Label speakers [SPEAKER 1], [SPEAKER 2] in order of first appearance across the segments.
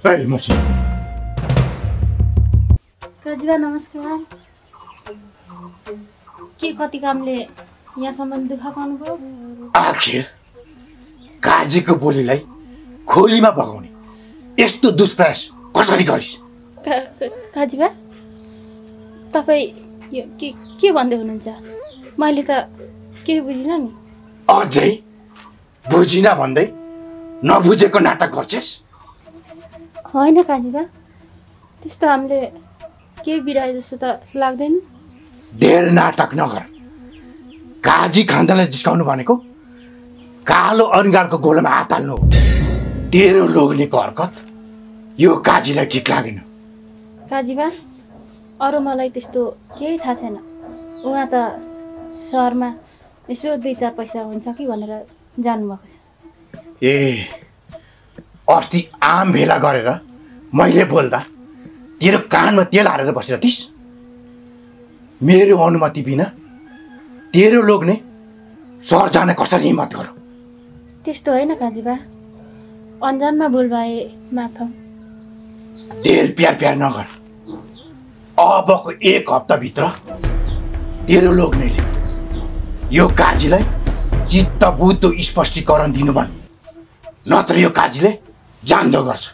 [SPEAKER 1] ए मसी
[SPEAKER 2] काजीबा नमस्कार। के कति कामले यहाँसम्म दुःख पाउनुभयो?
[SPEAKER 1] आखिर काजीको बोलीलाई खोलीमा बगाउने यस्तो दुष्प्रयास कसरी गरिस्?
[SPEAKER 2] काजीबा तपाईँ यो के भन्दै हुनुहुन्छ? मैले त केही बुझिनँ नि।
[SPEAKER 1] अझै बुझिन भन्दै नबुझेको नाटक गर्छस्?
[SPEAKER 2] होइन काजीबा, त्यस्तो हामीले केही बिराए जस्तो त लाग्दैन।
[SPEAKER 1] धेर नाटक नगर। काजी खानदानलाई जिस्काउनु भनेको कालो अनिगालको गोलोमा हात हाल्नु हो। तेरो लोग्नेको हरकत यो काजीलाई ठिक लागेन।
[SPEAKER 2] काजीबा अरू मलाई त्यस्तो केही थाहा छैन। उहाँ त सहरमा यसो 2-4 पैसा हुन्छ कि भनेर जानुभएको छ।
[SPEAKER 1] ए अस्ति आम भेला गरेर मैले बोल्दा तेरो कानमा तेल हालेर बसेर थिइस्। मेरो अनुमति बिना तेरो लोग्ने सहर जाने कसरी हिम्मत गर?
[SPEAKER 2] त्यस्तो होइन काजीबा, अन्जानमा भुल भए माफ।
[SPEAKER 1] धेर प्यार नगर। अबको 1 हप्ताभित्र तेरो लोग्नेले यो काजीलाई चित्त बुद्धो स्पष्टीकरण दिनु भन्, नत्र यो काजीले जान्दो गर्छ।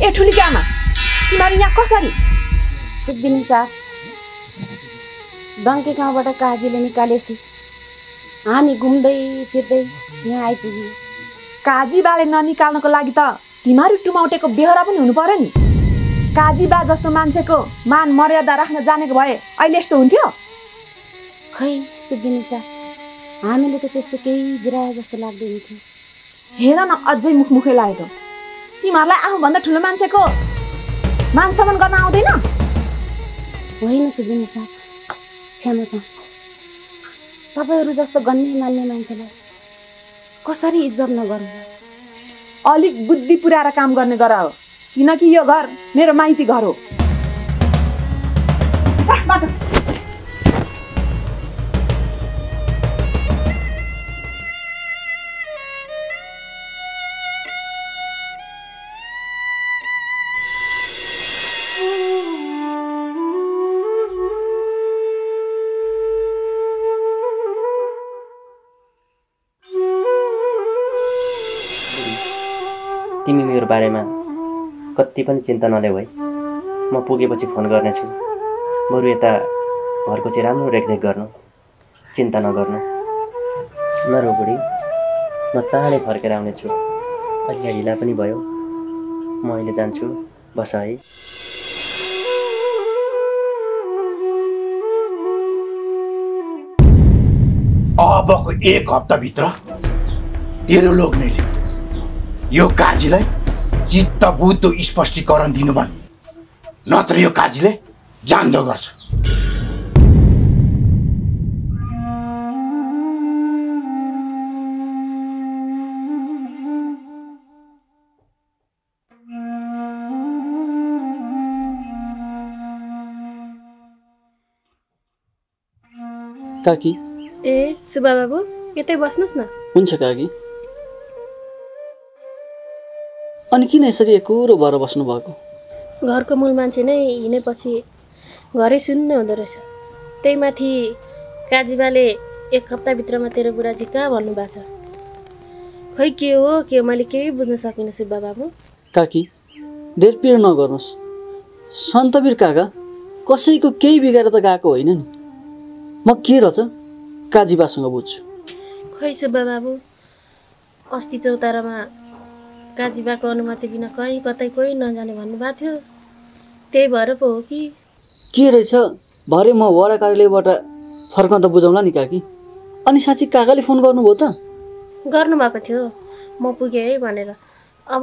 [SPEAKER 3] ए ठुली आमा, तिमीहरू यहाँ कसरी?
[SPEAKER 4] सुब्बिनी साहब, डङ्के गाउँबाट काजीले निकालेपछि हामी घुम्दै फिर्दै यहाँ आइपुग्यौँ।
[SPEAKER 3] काजीबाले ननिकाल्नको लागि त तिमीहरू टुमाउटेको बेहोरा पनि हुनु पर्यो नि। काजीबा जस्तो मान्छेको मान मर्यादा राख्न जानेको भए अहिले यस्तो हुन्थ्यो?
[SPEAKER 4] खै सुब्बिनी साहब, हामीले त त्यस्तो केही बिराए जस्तो लाग्दैन थियो।
[SPEAKER 3] हेर न, अझै मुखमुखै लागेको। तिमीहरूलाई आफूभन्दा ठुलो मान्छेको मान सम्मान गर्न आउँदैन?
[SPEAKER 4] होइन सुब्बिनी साहब, क्षमता। तपाईँहरू जस्तो गन्ने मान्ने मान्छेलाई कसरी इज्जत नगर्नु?
[SPEAKER 3] अलिक बुद्धि पुर्याएर काम गर्ने गर हो, किनकि यो घर मेरो माइती घर हो।
[SPEAKER 5] तिमी मेरो बारेमा कति पनि चिन्ता नल्याऊ है। म पुगेपछि फोन गर्नेछु। बरु यता घरको चाहिँ राम्रो रेखदेख गर्नु, चिन्ता नगर्नु। नरो बुढी, म चाँडै फर्केर आउनेछु। अहिले ढिला पनि भयो, म अहिले जान्छु। बस है।
[SPEAKER 1] अबको 1 हप्ताभित्र तेरो लोग्नेले यो काजीलाई चित्त बुद्धो स्पष्टीकरण दिनु भन्, नत्र यो काजीले जान्दो गर्छ।
[SPEAKER 6] काकी।
[SPEAKER 2] ए सुब्बा बाबु, यतै बस्नुहोस् न।
[SPEAKER 6] हुन्छ काकी। अनि किन यसरी एकुरो भएर बस्नुभएको?
[SPEAKER 2] घरको मूल मान्छे नै हिँडेपछि घरै सुन्नु हुँदो रहेछ। त्यही माथि काजीबाले 1 हप्ताभित्रमा तेरो बुढाजी कहाँ भन्नुभएको छ। खै के हो मैले केही बुझ्न सकिनँ सुब्बा बाबु।
[SPEAKER 6] काकी, धेर पिर नगर्नुहोस्। सन्तवीर काका कसैको केही बिगाएर त गएको होइन नि। म के रहेछ काजीबासँग बुझ्छु।
[SPEAKER 2] खै सुब्बा बाबु, अस्ति चौतारामा काजीबाको अनुमति बिना कहीँ कतै कोही नजाने भन्नुभएको थियो। त्यही भएर पो हो कि
[SPEAKER 6] के रहेछ भरे म वडा कार्यालयबाट फर्काउँदा बुझाउँला नि काकी। अनि साँच्ची काकाले फोन गर्नुभयो त?
[SPEAKER 2] गर्नुभएको थियो, म पुगेँ है भनेर। अब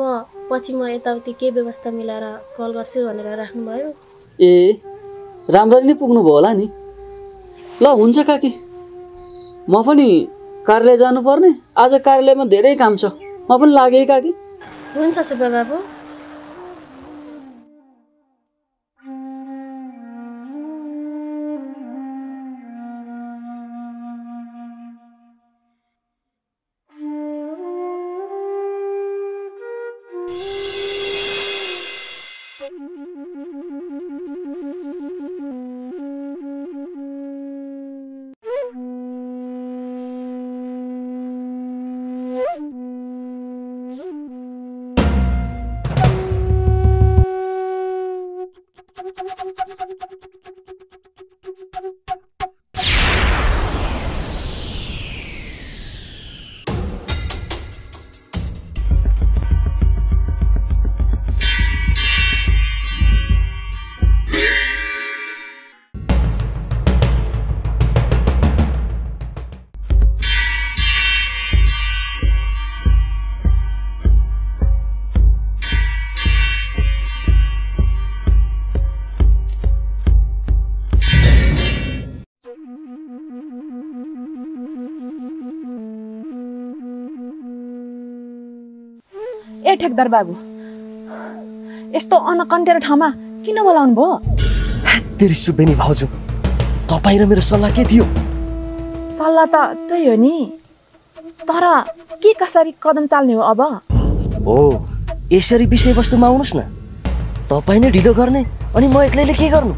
[SPEAKER 2] पछि म यताउति के व्यवस्था मिलाएर कल गर्छु भनेर राख्नुभयो।
[SPEAKER 6] ए, राम्ररी नै पुग्नुभयो होला नि। ल हुन्छ काकी, म पनि कार्यालय जानुपर्ने। आज कार्यालयमा धेरै काम छ, म पनि लागेँ काकी।
[SPEAKER 2] हुन्छ सुब्बा बाबु।
[SPEAKER 3] ए ठेकदार बाबु, यस्तो अनकन्टेर ठाउँमा किन बोलाउनु भयो?
[SPEAKER 7] तेरी सुबेनी भाउजू, तपाईँ र मेरो सल्लाह के थियो?
[SPEAKER 3] सल्लाह त त्यही हो नि, तर के कसरी कदम चाल्ने हो अब?
[SPEAKER 7] हो, यसरी विषयवस्तुमा आउनुहोस् न। तपाईँ नै ढिलो गर्ने अनि म एक्लैले के गर्नु?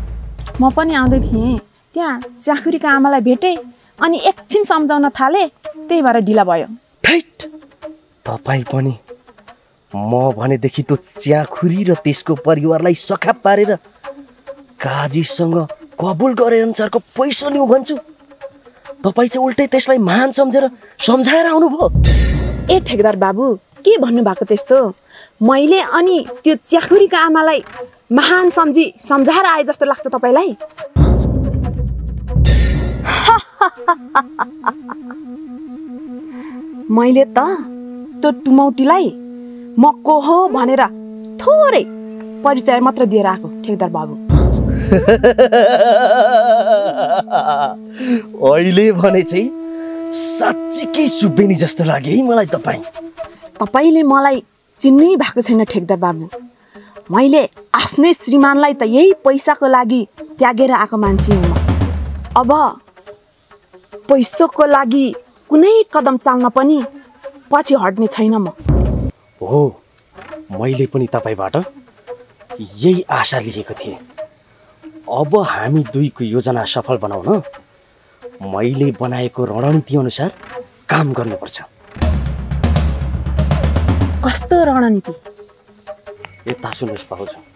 [SPEAKER 3] म पनि आउँदै थिएँ, त्यहाँ चाखुरीको आमालाई भेटेँ अनि एकछिन सम्झाउन थालेँ, त्यही भएर ढिला भयो।
[SPEAKER 7] थैट, तपाईँ पनि म भनेदेखि त्यो च्याखुरी र त्यसको परिवारलाई सखाप पारेर काजीसँग कबुल गरे अनुसारको पैसा लिउँ भन्छु। तपाईँ चाहिँ उल्टै त्यसलाई महान सम्झेर सम्झाएर आउनुभयो।
[SPEAKER 3] ए ठेकदार बाबु, के भन्नुभएको त्यस्तो? मैले अनि त्यो च्याखुरीको आमालाई महान सम्झाएर आए जस्तो लाग्छ तपाईँलाई? मैले त त्यो टुमौटीलाई म को हो भनेर थोरै परिचय मात्र दिएर आएको ठेकदार बाबु।
[SPEAKER 7] अहिले भने चाहिँ साँच्चीकै सुबेनी जस्तो लाग्यो है मलाई तपाईँ।
[SPEAKER 3] तपाईँले मलाई चिन्नै भएको छैन ठेकदार बाबु। मैले आफ्नै श्रीमानलाई त यही पैसाको लागि त्यागेर आएको मान्छे हुँ। अब पैसाको लागि कुनै कदम चाल्न पनि पछि हट्ने छैन म।
[SPEAKER 7] हो, मैले पनि तपाईँबाट यही आशा लिएको थिएँ। अब हामी दुईको योजना सफल बनाउन मैले बनाएको रणनीति अनुसार काम गर्नुपर्छ।
[SPEAKER 3] कस्तो रणनीति?
[SPEAKER 7] यता सुन्नुहोस् भाउजू।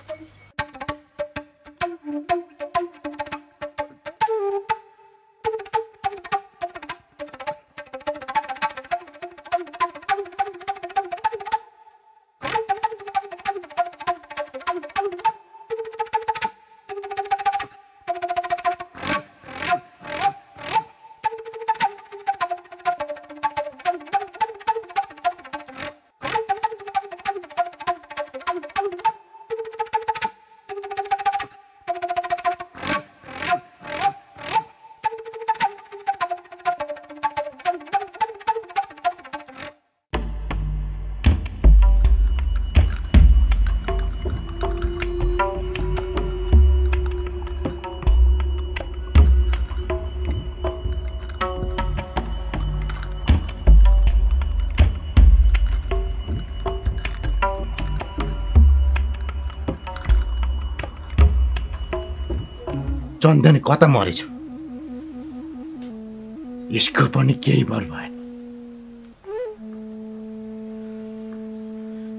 [SPEAKER 1] चन्दन कता मरेछ? यसको पनि केही बल भएन।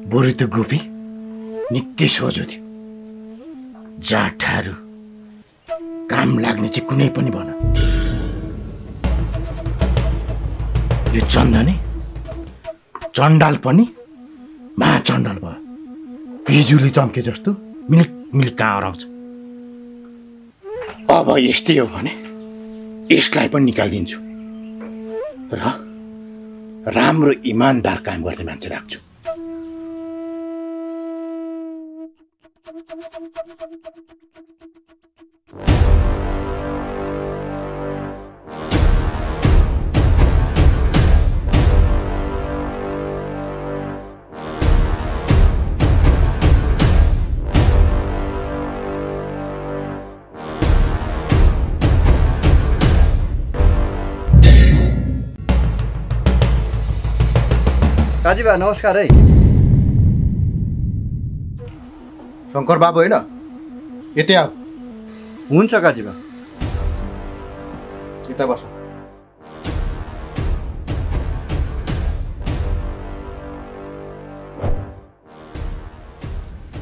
[SPEAKER 1] बरु त गोपी निकै सोझो थियो। जाठाहरू काम लाग्ने चाहिँ कुनै पनि भन। यो चन्दने चण्डाल पनि महाचण्डाल भयो। बिजुली चम्के जस्तो मिल्क मिल्क कहाँ हराउँछ। अब यस्तै हो भने यसलाई पनि निकालिदिन्छु र राम्रो इमानदार काम गर्ने मान्छे राख्छु।
[SPEAKER 8] काजीबा नमस्कार है।
[SPEAKER 1] शङ्कर बाबु होइन यतै आऊ।
[SPEAKER 8] हुन्छ काजीबा।
[SPEAKER 1] यता बस।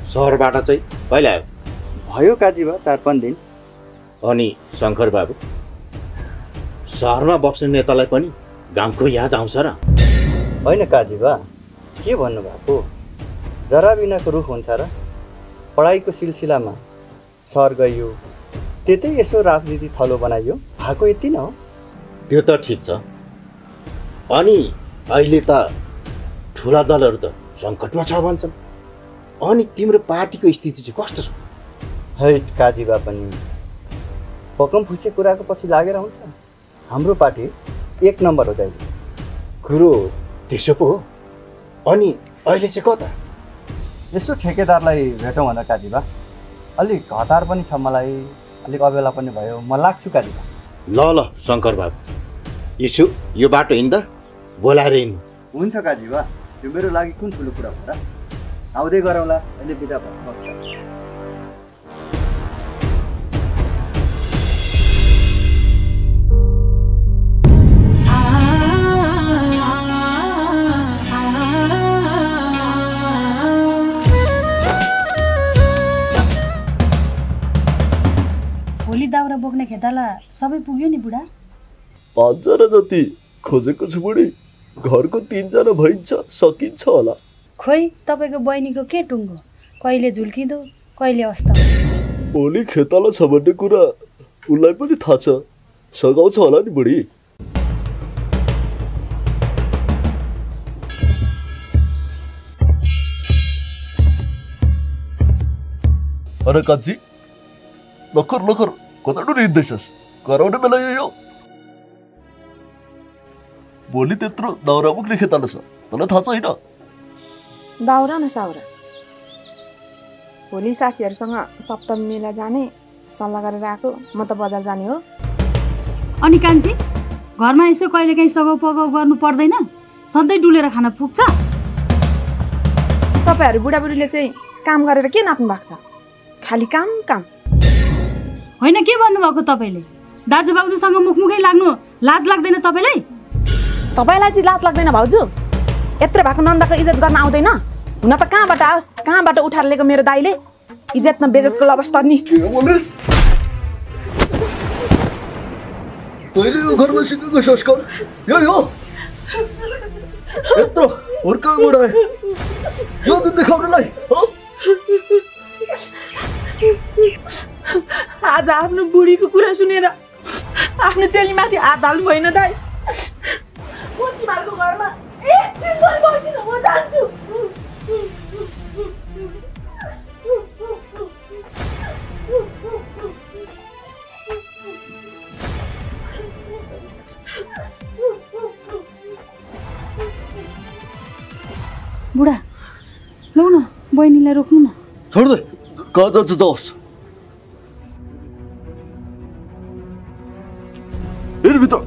[SPEAKER 1] सहरबाट चाहिँ कहिले आयो?
[SPEAKER 8] भयो काजीबा 4-5 दिन।
[SPEAKER 1] अनि शङ्कर बाबु सहरमा बस्ने नेतालाई पनि गाउँको याद आउँछ र?
[SPEAKER 8] होइन काजीबा, के भन्नुभएको? जरा बिनाको रुख हुन्छ र? पढाइको सिलसिलामा सहर गइयो, त्यतै यसो राजनीति थलो बनाइयो, भएको यति न हो।
[SPEAKER 1] त्यो त ठिक छ। अनि अहिले त ठुला दलहरू त सङ्कटमा छ भन्छन्। अनि तिम्रो पार्टीको स्थिति चाहिँ कस्तो छ?
[SPEAKER 8] है काजीबा पनि पकम फुसे कुराको पछि लागेर हुन्छ। हाम्रो पार्टी 1 नम्बर हो दाइ।
[SPEAKER 1] कुरो त्यसो पो हो। अनि अहिले चाहिँ कता?
[SPEAKER 8] यसो ठेकेदारलाई भेटौँ भनेर काजीबा। अलिक हतार पनि छ मलाई, अलिक अबेला पनि भयो। म लाग्छु काजीबा।
[SPEAKER 1] ल ल शङ्कर बाबु, यसो यो बाटो हिँड्दा बोलाएर हिँड्नु।
[SPEAKER 8] हुन्छ काजीबा, यो मेरो लागि कुन ठुलो कुरा हो र? आउँदै गरौँला। अहिले बिदा भयो। नमस्कार।
[SPEAKER 4] भोलि दाउरा बोक्ने खेताला सबै पुग्यो नि बुढा?
[SPEAKER 7] 5 जना जति खोजेको छु बुढी। घरको 3 जना भइन्छ, सकिन्छ होला।
[SPEAKER 4] खोइ तपाईँको बहिनीको के टुङ्गो, कहिले झुल्किँदो कहिले अस्ता।
[SPEAKER 7] भोलि खेताला छ भन्ने कुरा उसलाई पनि थाहा छ, सघाउँछ होला नि बुढी। अरे काजी, लखर लखर कता डुरिँदैछस्? गराउने बेला यो भोलि त्यत्रो दाउरा बोक्ने खेताला छ, तँलाई थाहा छैन?
[SPEAKER 3] दाउरा न साउरा, भोलि साथीहरूसँग सप्तमी मेला जाने सल्लाह गरेर आएको। म त बजार जाने हो।
[SPEAKER 4] अनि कान्छी, घरमा यसो कहिलेकाहीँ सघाउ पगाउ गर्नु पर्दैन? सधैँ डुलेर खान पुग्छ?
[SPEAKER 3] तपाईँहरू बुढाबुढीले चाहिँ काम गरेर के नाप्नु भएको छ? खालि काम काम।
[SPEAKER 4] होइन, के भन्नुभएको तपाईँले? दाजुभाउजूसँग मुखमुखै लाग्नु लाज लाग्दैन तपाईँलाई?
[SPEAKER 3] तपाईँलाई चाहिँ लाज लाग्दैन भाउजू? यत्रो भएको नन्दको इज्जत गर्न आउँदैन? हुन त कहाँबाट आओस्, कहाँबाट उठाएर लिएको मेरो दाइले इज्जत न बेइज्जतको लबस्तर नि।
[SPEAKER 7] तैँले यो घरमा सिकेको संस्कार यही हो? यत्रो हुर्का बुढाए यो दिन देखाउनलाई?
[SPEAKER 3] आज आफ्नो बुढीको कुरा सुनेर आफ्नो चेलीमाथि हात हाल्नु भएन दाइ। घरमा म जान्छु।
[SPEAKER 4] बुढा लौ न, बहिनीलाई रोक्नु न।
[SPEAKER 7] छोड दे, कहाँ जान्छ जाओस्। भित्र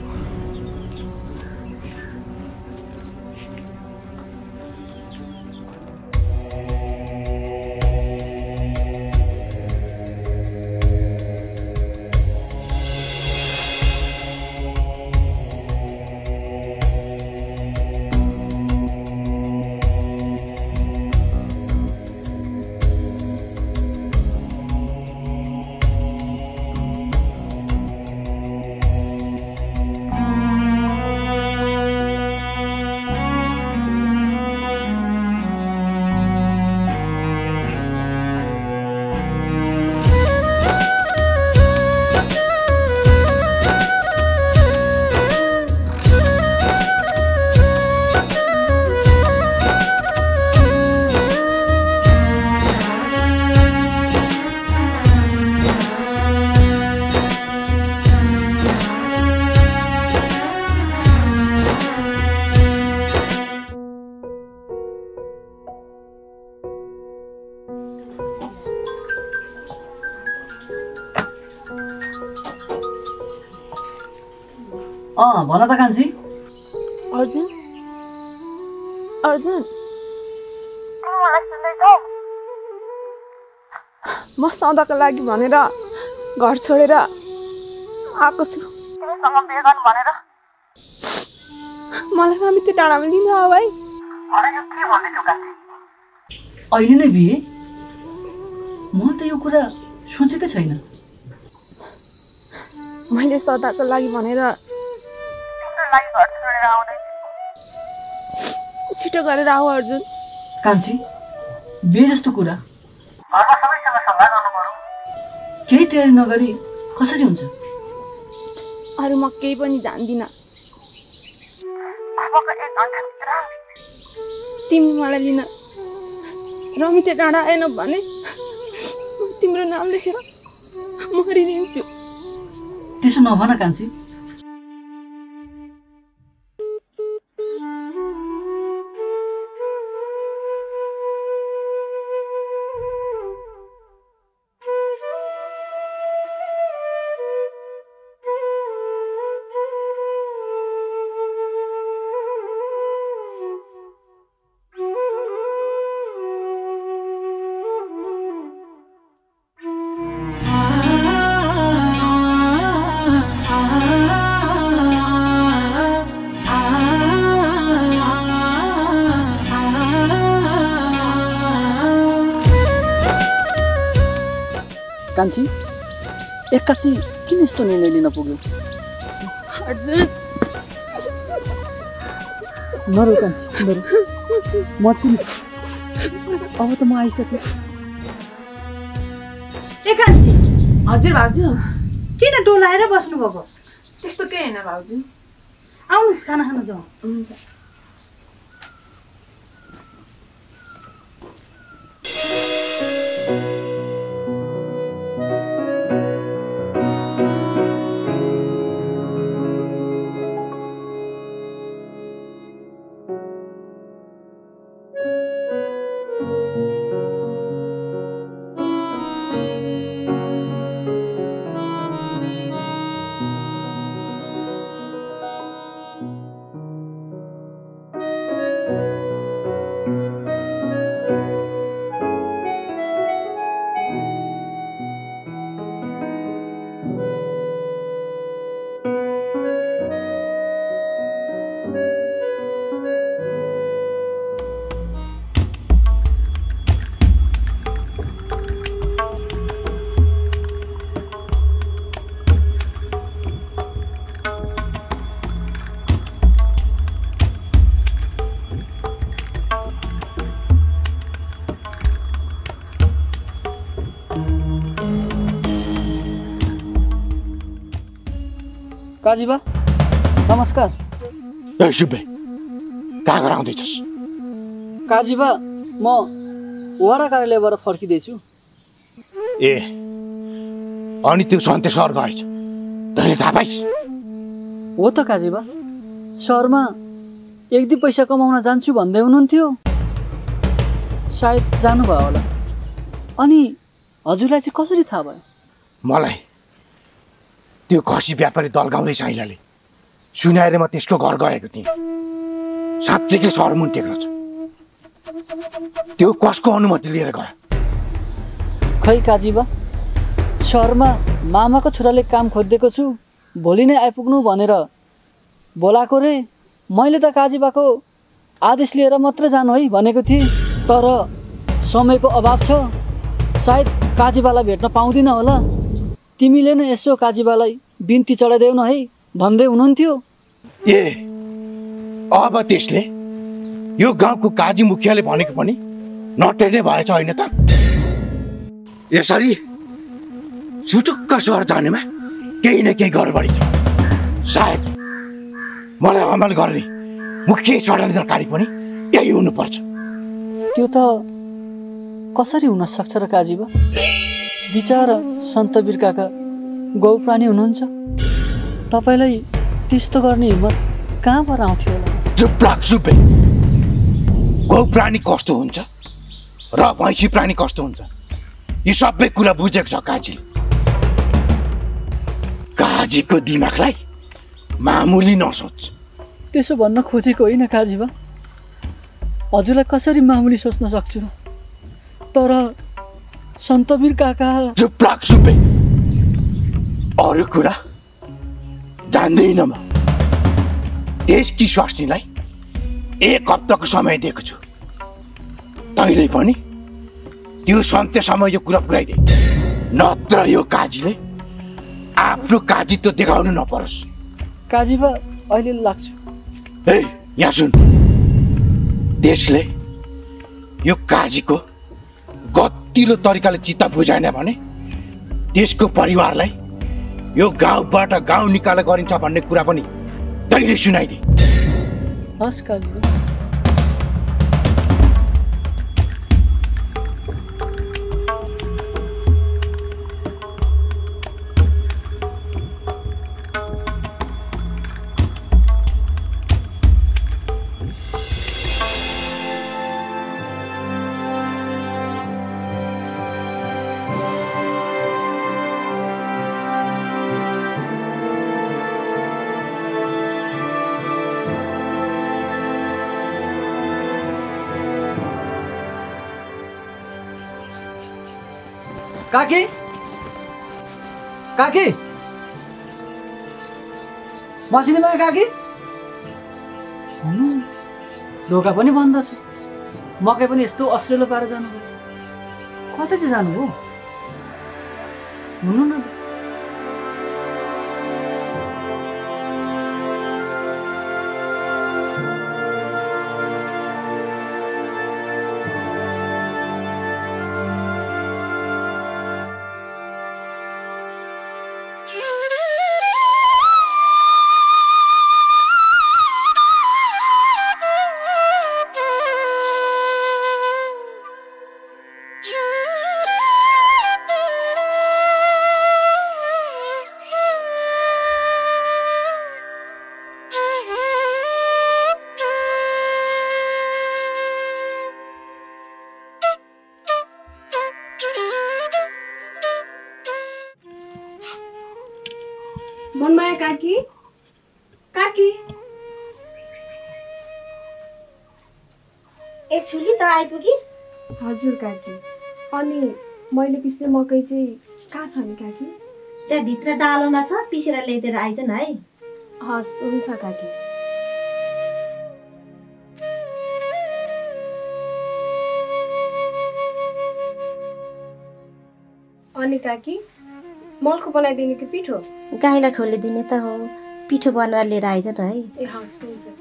[SPEAKER 6] भन त कान्छी।
[SPEAKER 3] अर्जुन अर्जुन म सदाको लागि भनेर घर छोडेर आएको छु। मलाई मामिते डाँडामा लिनु आऊ है।
[SPEAKER 6] अहिले नै बिहे? म त यो कुरा सोचेकै छैन।
[SPEAKER 3] मैले सदाको लागि भनेर छिटो गरेर आऊ अर्जुन।
[SPEAKER 6] कान्छी बिहे जस्तो कुरा केही तयारी नगरी कसरी हुन्छ?
[SPEAKER 3] अरू म केही पनि जान्दिनँ। तिमी मलाई लिन रमिते डाँडा आएन भने तिम्रो नाम लेखेर मरिदिन्छु।
[SPEAKER 6] त्यसो नभन कान्छी। कान्छी एक्कासी किन यस्तो निर्णय लिन पुग्यो? नरो कान्छी नरो, म छु नि। अब त म आइसकेँ।
[SPEAKER 4] ए कान्छी।
[SPEAKER 3] हजुर भाउजू।
[SPEAKER 4] किन डोलाएर बस्नु भएको?
[SPEAKER 3] त्यस्तो केही होइन भाउजू।
[SPEAKER 4] आउनुहोस् खाना खान जाउँ।
[SPEAKER 3] हुन्छ।
[SPEAKER 6] काजीबा नमस्कार।
[SPEAKER 1] ए सुब्बे, कहाँ गराउँदैछस्?
[SPEAKER 6] काजीबा म वडा कार्यालयबाट फर्किँदैछु।
[SPEAKER 1] ए अनि त्यो सन्ते सर गएछ, तैँले थाहा पाइस्?
[SPEAKER 6] हो त काजीबा, सहरमा एक दुई पैसा कमाउन जान्छु भन्दै हुनुहुन्थ्यो, सायद जानुभयो होला। अनि हजुरलाई चाहिँ कसरी थाहा भयो?
[SPEAKER 1] मलाई त्यो खसी व्यापारी दलगाउँदै साइलाले सुनाएर म त्यसको घर गएको थिएँ। साँच्चैकै सहर मुन्टेको रहेछ। त्यो कसको अनुमति लिएर गयो?
[SPEAKER 6] खै काजीबा, सहरमा मामाको छोराले काम खोजिदिएको छु, भोलि नै आइपुग्नु भनेर बोलाएको रे। मैले त काजीबाको आदेश लिएर मात्र जानु है भनेको थिएँ, तर समयको अभाव छ, सायद काजीबालाई भेट्न पाउँदिनँ होला। तिमीले नै यसो काजीबालाई बिन्ती चढाइदेऊ न है भन्दै हुनुहुन्थ्यो।
[SPEAKER 1] ए अब त्यसले यो गाउँको काजी मुखियाले भनेको पनि नटेर्ने भएछ होइन त? यसरी सुटुक्क सहर जानेमा केही न केही गडबडी छ। सायद मलाई अमल गर्ने मुख्य षड्यन्त्रकारी पनि यही हुनुपर्छ।
[SPEAKER 6] त्यो त कसरी हुन सक्छ र काजीबा? बिचारा सन्तवीर काका गौ प्राणी हुनुहुन्छ, तपाईँलाई त्यस्तो गर्ने हिम्मत कहाँबाट आउँथ्यो होला?
[SPEAKER 1] चुप लाग चुपे। गौ प्राणी कस्तो हुन्छ र भैँसी प्राणी कस्तो हुन्छ यी सबै कुरा बुझेको छ काजीले। काजीको दिमागलाई मामुली नसोच।
[SPEAKER 6] त्यसो भन्न खोजेको होइन काजीबा, हजुरलाई कसरी मामुली सोच्न सक्छु र? तर सन्तवीर काका।
[SPEAKER 1] चुप लाग सुपे, अरू कुरा जान्दैन म। देशकी स्वास्नीलाई 1 हप्ताको समय दिएको छु, तैँले पनि त्यो सन्त्यसम्म यो कुरा पुऱ्याइदे, नत्र यो काजीले आफ्नो काजीत्व देखाउनु नपरोस्।
[SPEAKER 6] काजीबा अहिले लाग्छु।
[SPEAKER 1] ए यहाँ सुन, देशले यो काजीको गतिलो तरिकाले चित्त बुझाएन भने देशको परिवारलाई यो गाउँबाट गाउँ निकाल गरिन्छ भन्ने कुरा पनि तैँले सुनाइदे।
[SPEAKER 6] हस् काजीबा।
[SPEAKER 9] काकी, काकी, बसिनु भयो काकी?
[SPEAKER 6] ढोका पनि बन्द छ, मकै पनि यस्तो अस्रेलो पारेर जानुपर्छ। कतै चाहिँ जानु हो? हुनु न।
[SPEAKER 2] मनमाया काकी, काकी
[SPEAKER 10] एकचोटि त आइपुगिस्?
[SPEAKER 3] हजुर काकी। अनि मैले पिस्ने मकै चाहिँ कहाँ छ नि काकी?
[SPEAKER 10] त्यहाँ भित्र डालोमा छ, पिसेर ल्याइदिएर आइज न है।
[SPEAKER 3] हस् हुन्छ काकी। अनि काकी मलको बनाइदिने कि पिठो?
[SPEAKER 10] गाईलाई खोलिदिने त हो, पिठो बनाएर लिएर आइज न है।
[SPEAKER 3] ए हस् हुन्छ।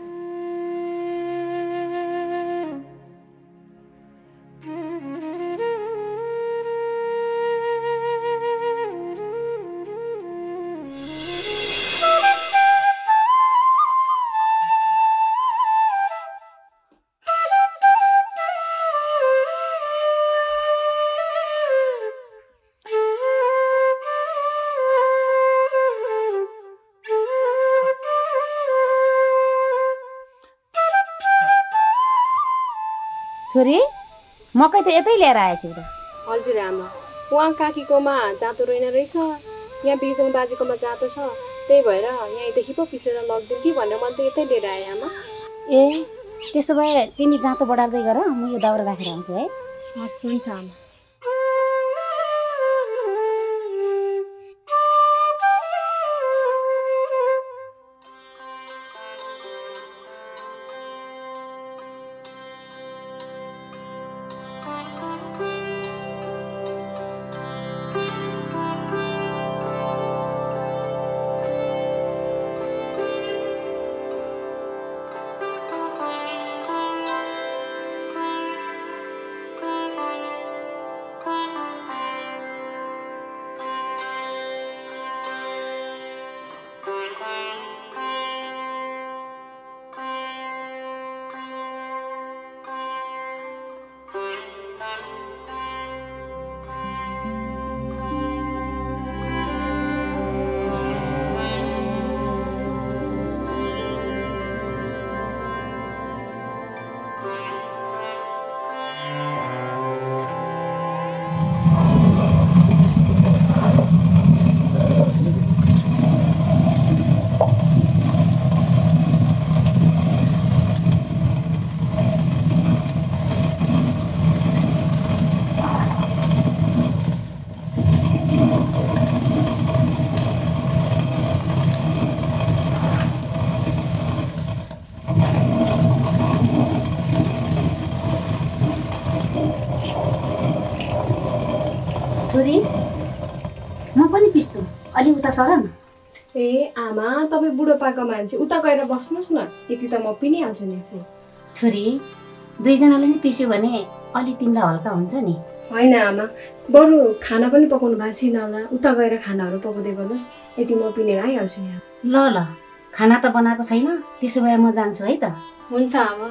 [SPEAKER 10] छोरी, मकै त यतै लिएर आएछु त।
[SPEAKER 2] हजुर आमा, उहाँ काकीकोमा जाँतो रहेन रहेछ, यहाँ बिरजङ बाजेकोमा जाँतो छ, त्यही भएर यहीँदेखि पो पिसेर लगिदिउँ कि भनेर मैले त यतै लिएर आएँ आमा।
[SPEAKER 10] ए त्यसो भए तिमी जाँतो बढार्दै गर, म यो दाउरा राखेर आउँछु है।
[SPEAKER 2] हस् हुन्छ आमा।
[SPEAKER 10] म पनि पिस्छु अलि उता सर न।
[SPEAKER 2] ए आमा तपाईँ बुढो पाएको मान्छे उता गएर बस्नुहोस् न, यति त म पिनिहाल्छु नि।
[SPEAKER 10] छोरी दुईजनाले नै पिस्यो भने अलि तिमीलाई हल्का हुन्छ नि।
[SPEAKER 2] होइन आमा, बरु खाना पनि पकाउनु भएको छैन होला, उता गएर खानाहरू पकाउँदै गर्नुहोस्, यति म पिनेर आइहाल्छु नि।
[SPEAKER 10] ल ल खाना त बनाएको छैन, त्यसो भए म जान्छु है त।
[SPEAKER 2] हुन्छ आमा।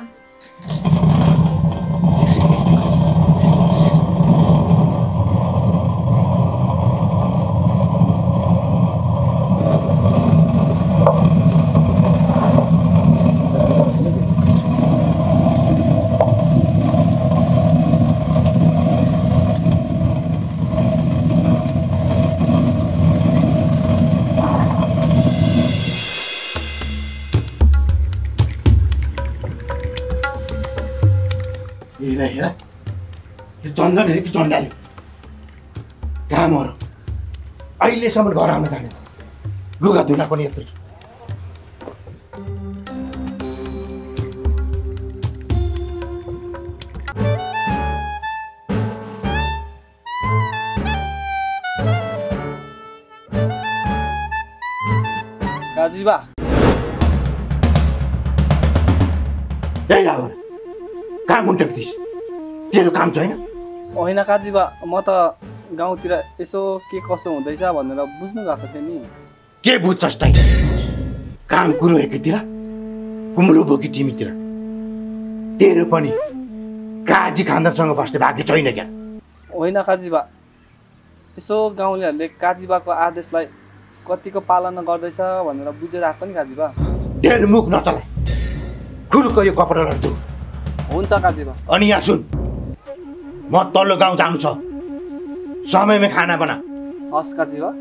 [SPEAKER 1] हेर यो चन्दन हेर कि चण्डाले कामहरू अहिलेसम्म घर आउन जाने, लुगा धुन पनि यत्रो।
[SPEAKER 6] काजीबा
[SPEAKER 1] काम हुन्छ कि तेरो काम छैन?
[SPEAKER 6] होइन काजीबा, म त गाउँतिर यसो के कसो हुँदैछ भनेर बुझ्नु गएको थिएँ नि।
[SPEAKER 1] के बुझ्छस् तै? काम कुरो एकीतिर कुम्लो बोकी तिमीतिर। तेरो पनि काजी खानदानसँग बस्ने भाग्य छैन क्या?
[SPEAKER 6] होइन काजीबा, यसो गाउँलेहरूले काजीबाको आदेशलाई कतिको पालना गर्दैछ भनेर बुझेर आएको नि काजीबा।
[SPEAKER 1] तेरो मुख नचला, खुलको यो कपडाहरू धु।
[SPEAKER 6] हुन्छ काजीबा।
[SPEAKER 1] अनि यहाँ सुन, म तल्लो गाउँ जानु छ, समयमै खाना बना।
[SPEAKER 6] हस् काजीबा।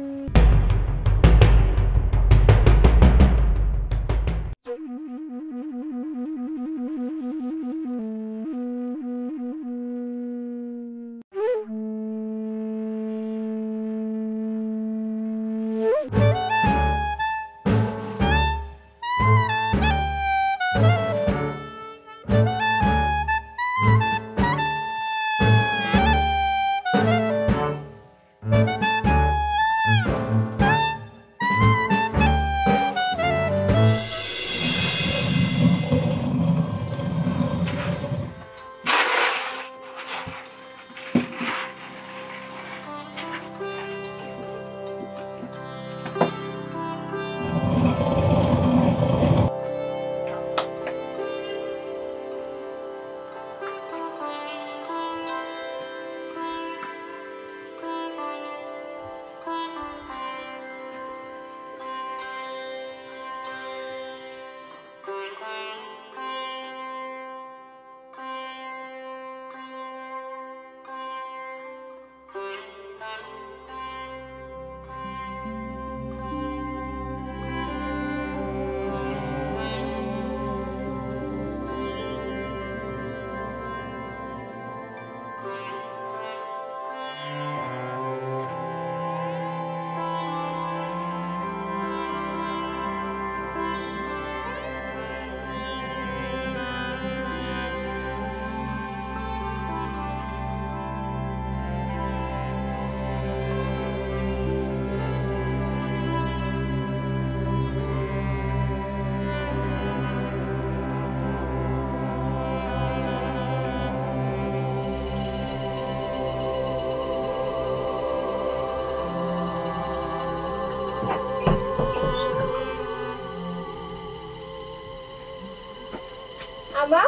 [SPEAKER 2] आमा,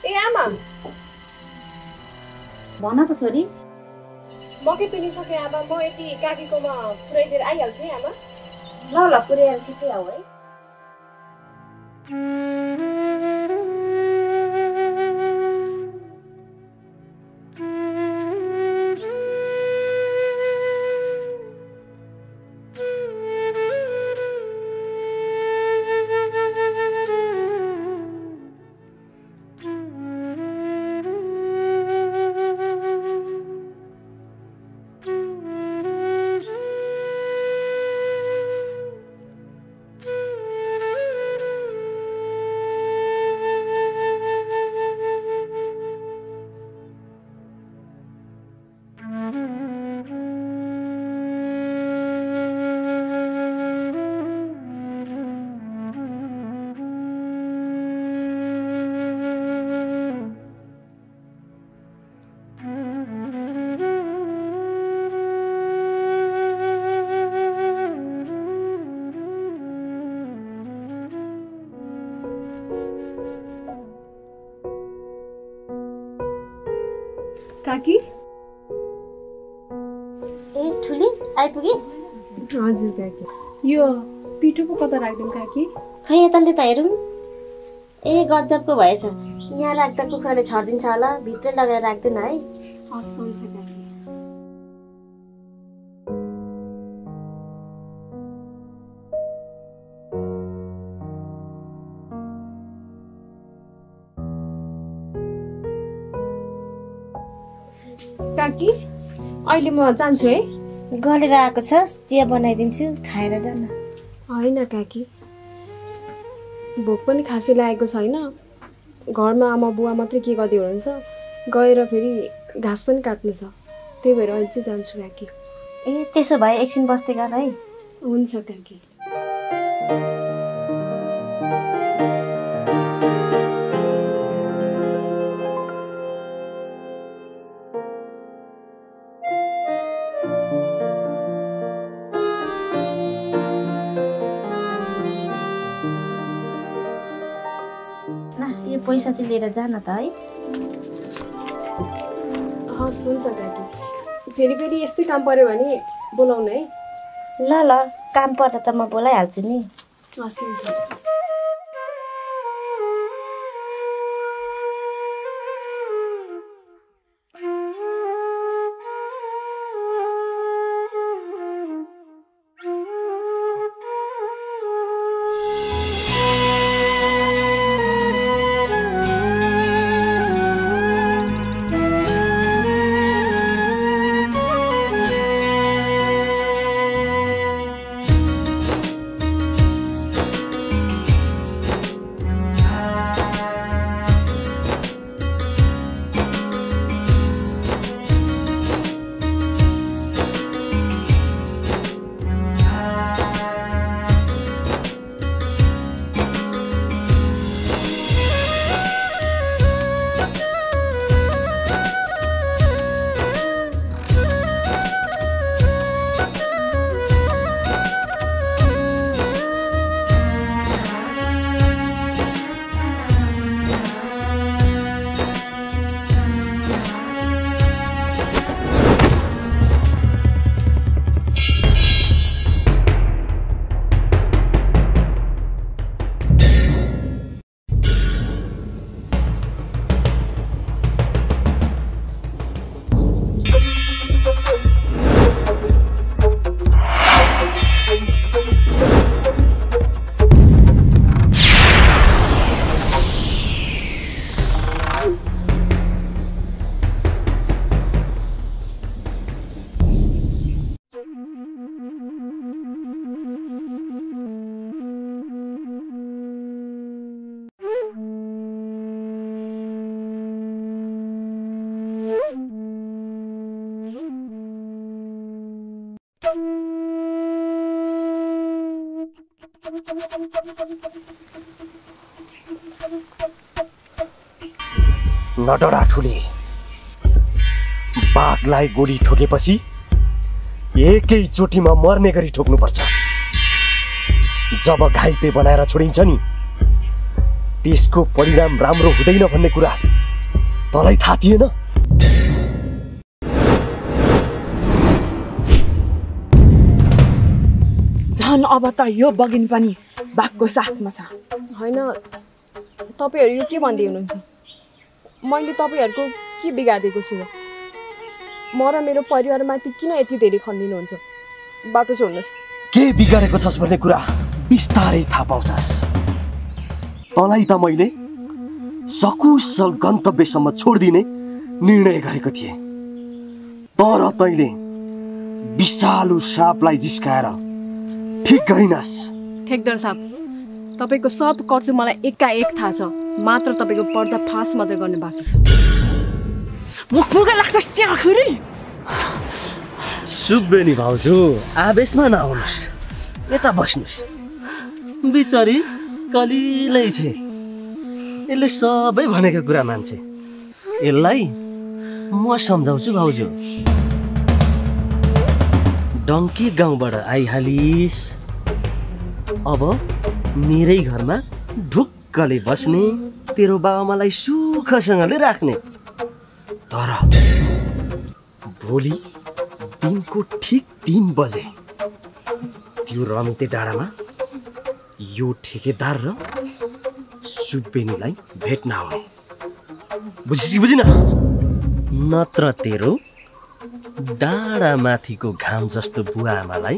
[SPEAKER 2] ए आमा,
[SPEAKER 10] भन त छोरी।
[SPEAKER 2] मकै पिनिसकेँ आमा, म यति काकीकोमा पुऱ्याइदिएर आइहाल्छु है आमा।
[SPEAKER 10] ल ल पुऱ्याएर छिट्टै आऊ है।
[SPEAKER 2] काकी
[SPEAKER 10] ए ठुली आइपुगिस्?
[SPEAKER 2] हजुर काकी। यो पिठो पो कता राख्दिउँ काकी?
[SPEAKER 10] खै यताले त हेरौँ। ए गजबको भएछ। यहाँ राख्दा कुखुराले छरिदिन्छ होला, भित्रै लगेर राख्दैन है।
[SPEAKER 2] हस् हुन्छ काकी। काकी अहिले म जान्छु है।
[SPEAKER 10] गरेर आएको छस्, चिया बनाइदिन्छु, खाएर जान।
[SPEAKER 2] होइन काकी, भोक पनि खासै लागेको छैन। घरमा आमा बुवा मात्रै के गर्दै हुनुहुन्छ, गएर फेरि घाँस पनि काट्नु छ, त्यही भएर अहिले चाहिँ जान्छु काकी।
[SPEAKER 10] ए त्यसो भए एकछिन बस्दै गर है।
[SPEAKER 2] हुन्छ काकी।
[SPEAKER 10] पैसा चाहिँ लिएर जान त है।
[SPEAKER 2] हस् हुन्छ काकी। फेरि फेरि यस्तै काम पर्यो भने बोलाउनु है।
[SPEAKER 10] ल ल, काम पर्दा त म बोलाइहाल्छु नि।
[SPEAKER 2] हस् हुन्छ।
[SPEAKER 7] नडरा ठुली, बाघलाई गोली ठोकेपछि एकैचोटिमा मर्ने गरी ठोक्नुपर्छ। जब घाइते बनाएर छोडिन्छ नि, त्यसको परिणाम राम्रो हुँदैन भन्ने कुरा तँलाई थाहा थिएन?
[SPEAKER 3] झन् अब त यो बगिन पनि बाघको साथमा छ।
[SPEAKER 2] होइन, तपाईँहरू यो के भन्दै हुनुहुन्छ? मैले तपाईँहरूको के बिगारेको छु? म र मेरो परिवारमाथि किन यति धेरै खनिदिनुहुन्छ? बाटो छोड्नुहोस्।
[SPEAKER 7] के बिगारेको छस् भन्ने कुरा बिस्तारै थाहा पाउँछस्। तँलाई त मैले सकुशल गन्तव्यसम्म छोडिदिने निर्णय गरेको थिएँ, तर तैँले विषालु सापलाई जिस्काएर ठिक गरिनस्।
[SPEAKER 2] ठेकदार साहब, तपाईँको सब कर्तव्य मलाई एकाएक थाहा छ, मात्र तपाईँको पर्दा फास मात्रै गर्ने बाँकी छ।
[SPEAKER 3] मुखमुखा लाग्छ च्याखुरी।
[SPEAKER 7] सुब्बेनी भाउजू, आवेशमा नआउनुहोस्, यता बस्नुहोस्। बिचरी कलिलै छे, यसले सबै भनेको कुरा मान्छे। यसलाई म सम्झाउँछु भाउजू। डङ्की गाउँबाट आइहालिस्, अब मेरै घरमा ढुक्कले बस्ने, तेरो बाबामालाई सुखसँगले राख्ने। तर भोलि दिनको ठिक 3 बजे त्यो रमिते डाँडामा यो ठेकेदार र सुब्बेनीलाई भेट्न आउने। बुझिनस्? नत्र तेरो डाँडा माथिको घाम जस्तो बुवा आमालाई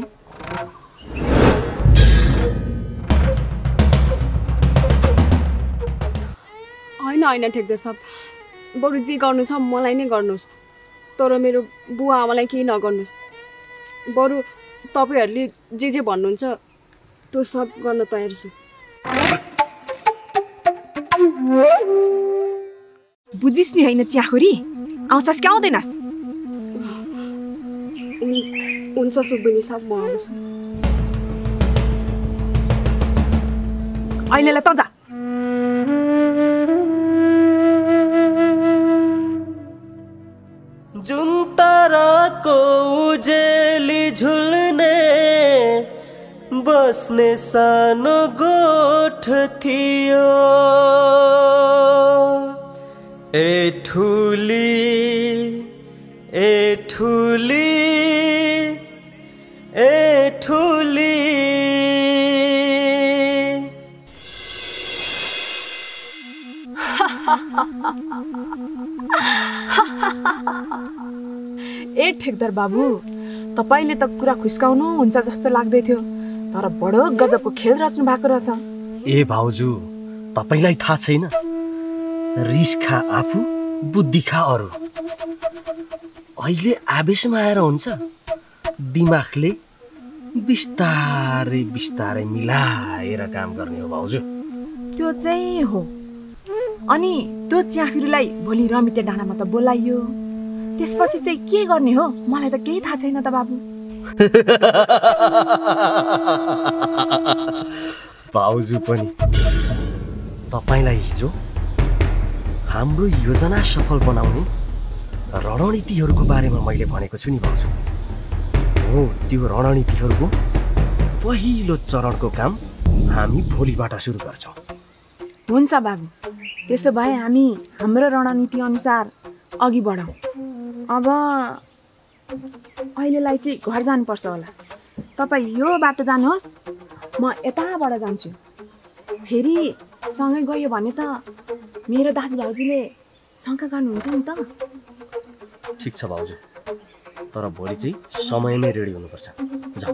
[SPEAKER 11] होइन ठेक्दा सब, बरु जे गर्नु छ मलाई नै गर्नुहोस्, तर मेरो बुवा आमालाई केही नगर्नुहोस्। बरु तपाईँहरूले जे भन्नुहुन्छ त्यो सब गर्न तयार छु।
[SPEAKER 3] बुझिस् नि होइन च्याखुरी, आउँछस् कि आउँदैनस्?
[SPEAKER 11] हुन्छ सुब्बेनी सब, म आउँछु।
[SPEAKER 3] अहिलेलाई त जा।
[SPEAKER 7] जुन ताराको उजेली झुल्ने बस्ने सानो गोठ थियो, ए ठुली
[SPEAKER 3] ए ठेकदार बाबु, तपाईले त कुरा खुस्काउनु हुन्छ जस्तो लाग्दै थियो, तर बडो गजबको खेल रच्नु भएको रहेछ।
[SPEAKER 7] ए भाउजू, तपाईलाई थाहा छैन? रिस खा आफू, बुद्धि खा अरू। अहिले आवेशमा आएर हुन्छ, दिमागले बिस्तारै बिस्तारै मिलाएर काम गर्ने हो भाउजू।
[SPEAKER 3] त्यो चाहिँ हो। अनि त्यो च्याखुरीलाई भोलि रमिते डाँडामा त बोलाइयो, त्यसपछि चाहिँ के गर्ने हो मलाई त केही थाहा छैन त बाबु।
[SPEAKER 7] भाउजू पनि तपाईलाई हिजो हाम्रो योजना सफल बनाउने रणनीतिहरूको बारेमा मैले भनेको छु नि भाउजू। हो, त्यो रणनीतिहरूको पहिलो चरणको काम हामी भोलिबाट सुरु गर्छौँ।
[SPEAKER 3] हुन्छ बाबु, त्यसो भए हामी हाम्रो रणनीति अनुसार अघि बढौँ। अब अहिलेलाई चाहिँ घर जानुपर्छ होला। तपाईँ यो बाटो जानुहोस्, म यताबाट जान्छु। फेरि सँगै गयो भने त मेरो दाजुभाउजूले शङ्का गर्नुहुन्छ नि त।
[SPEAKER 7] ठिक छ भाउजू, तर भोलि चाहिँ समयमै रेडी हुनुपर्छ। जाऊ।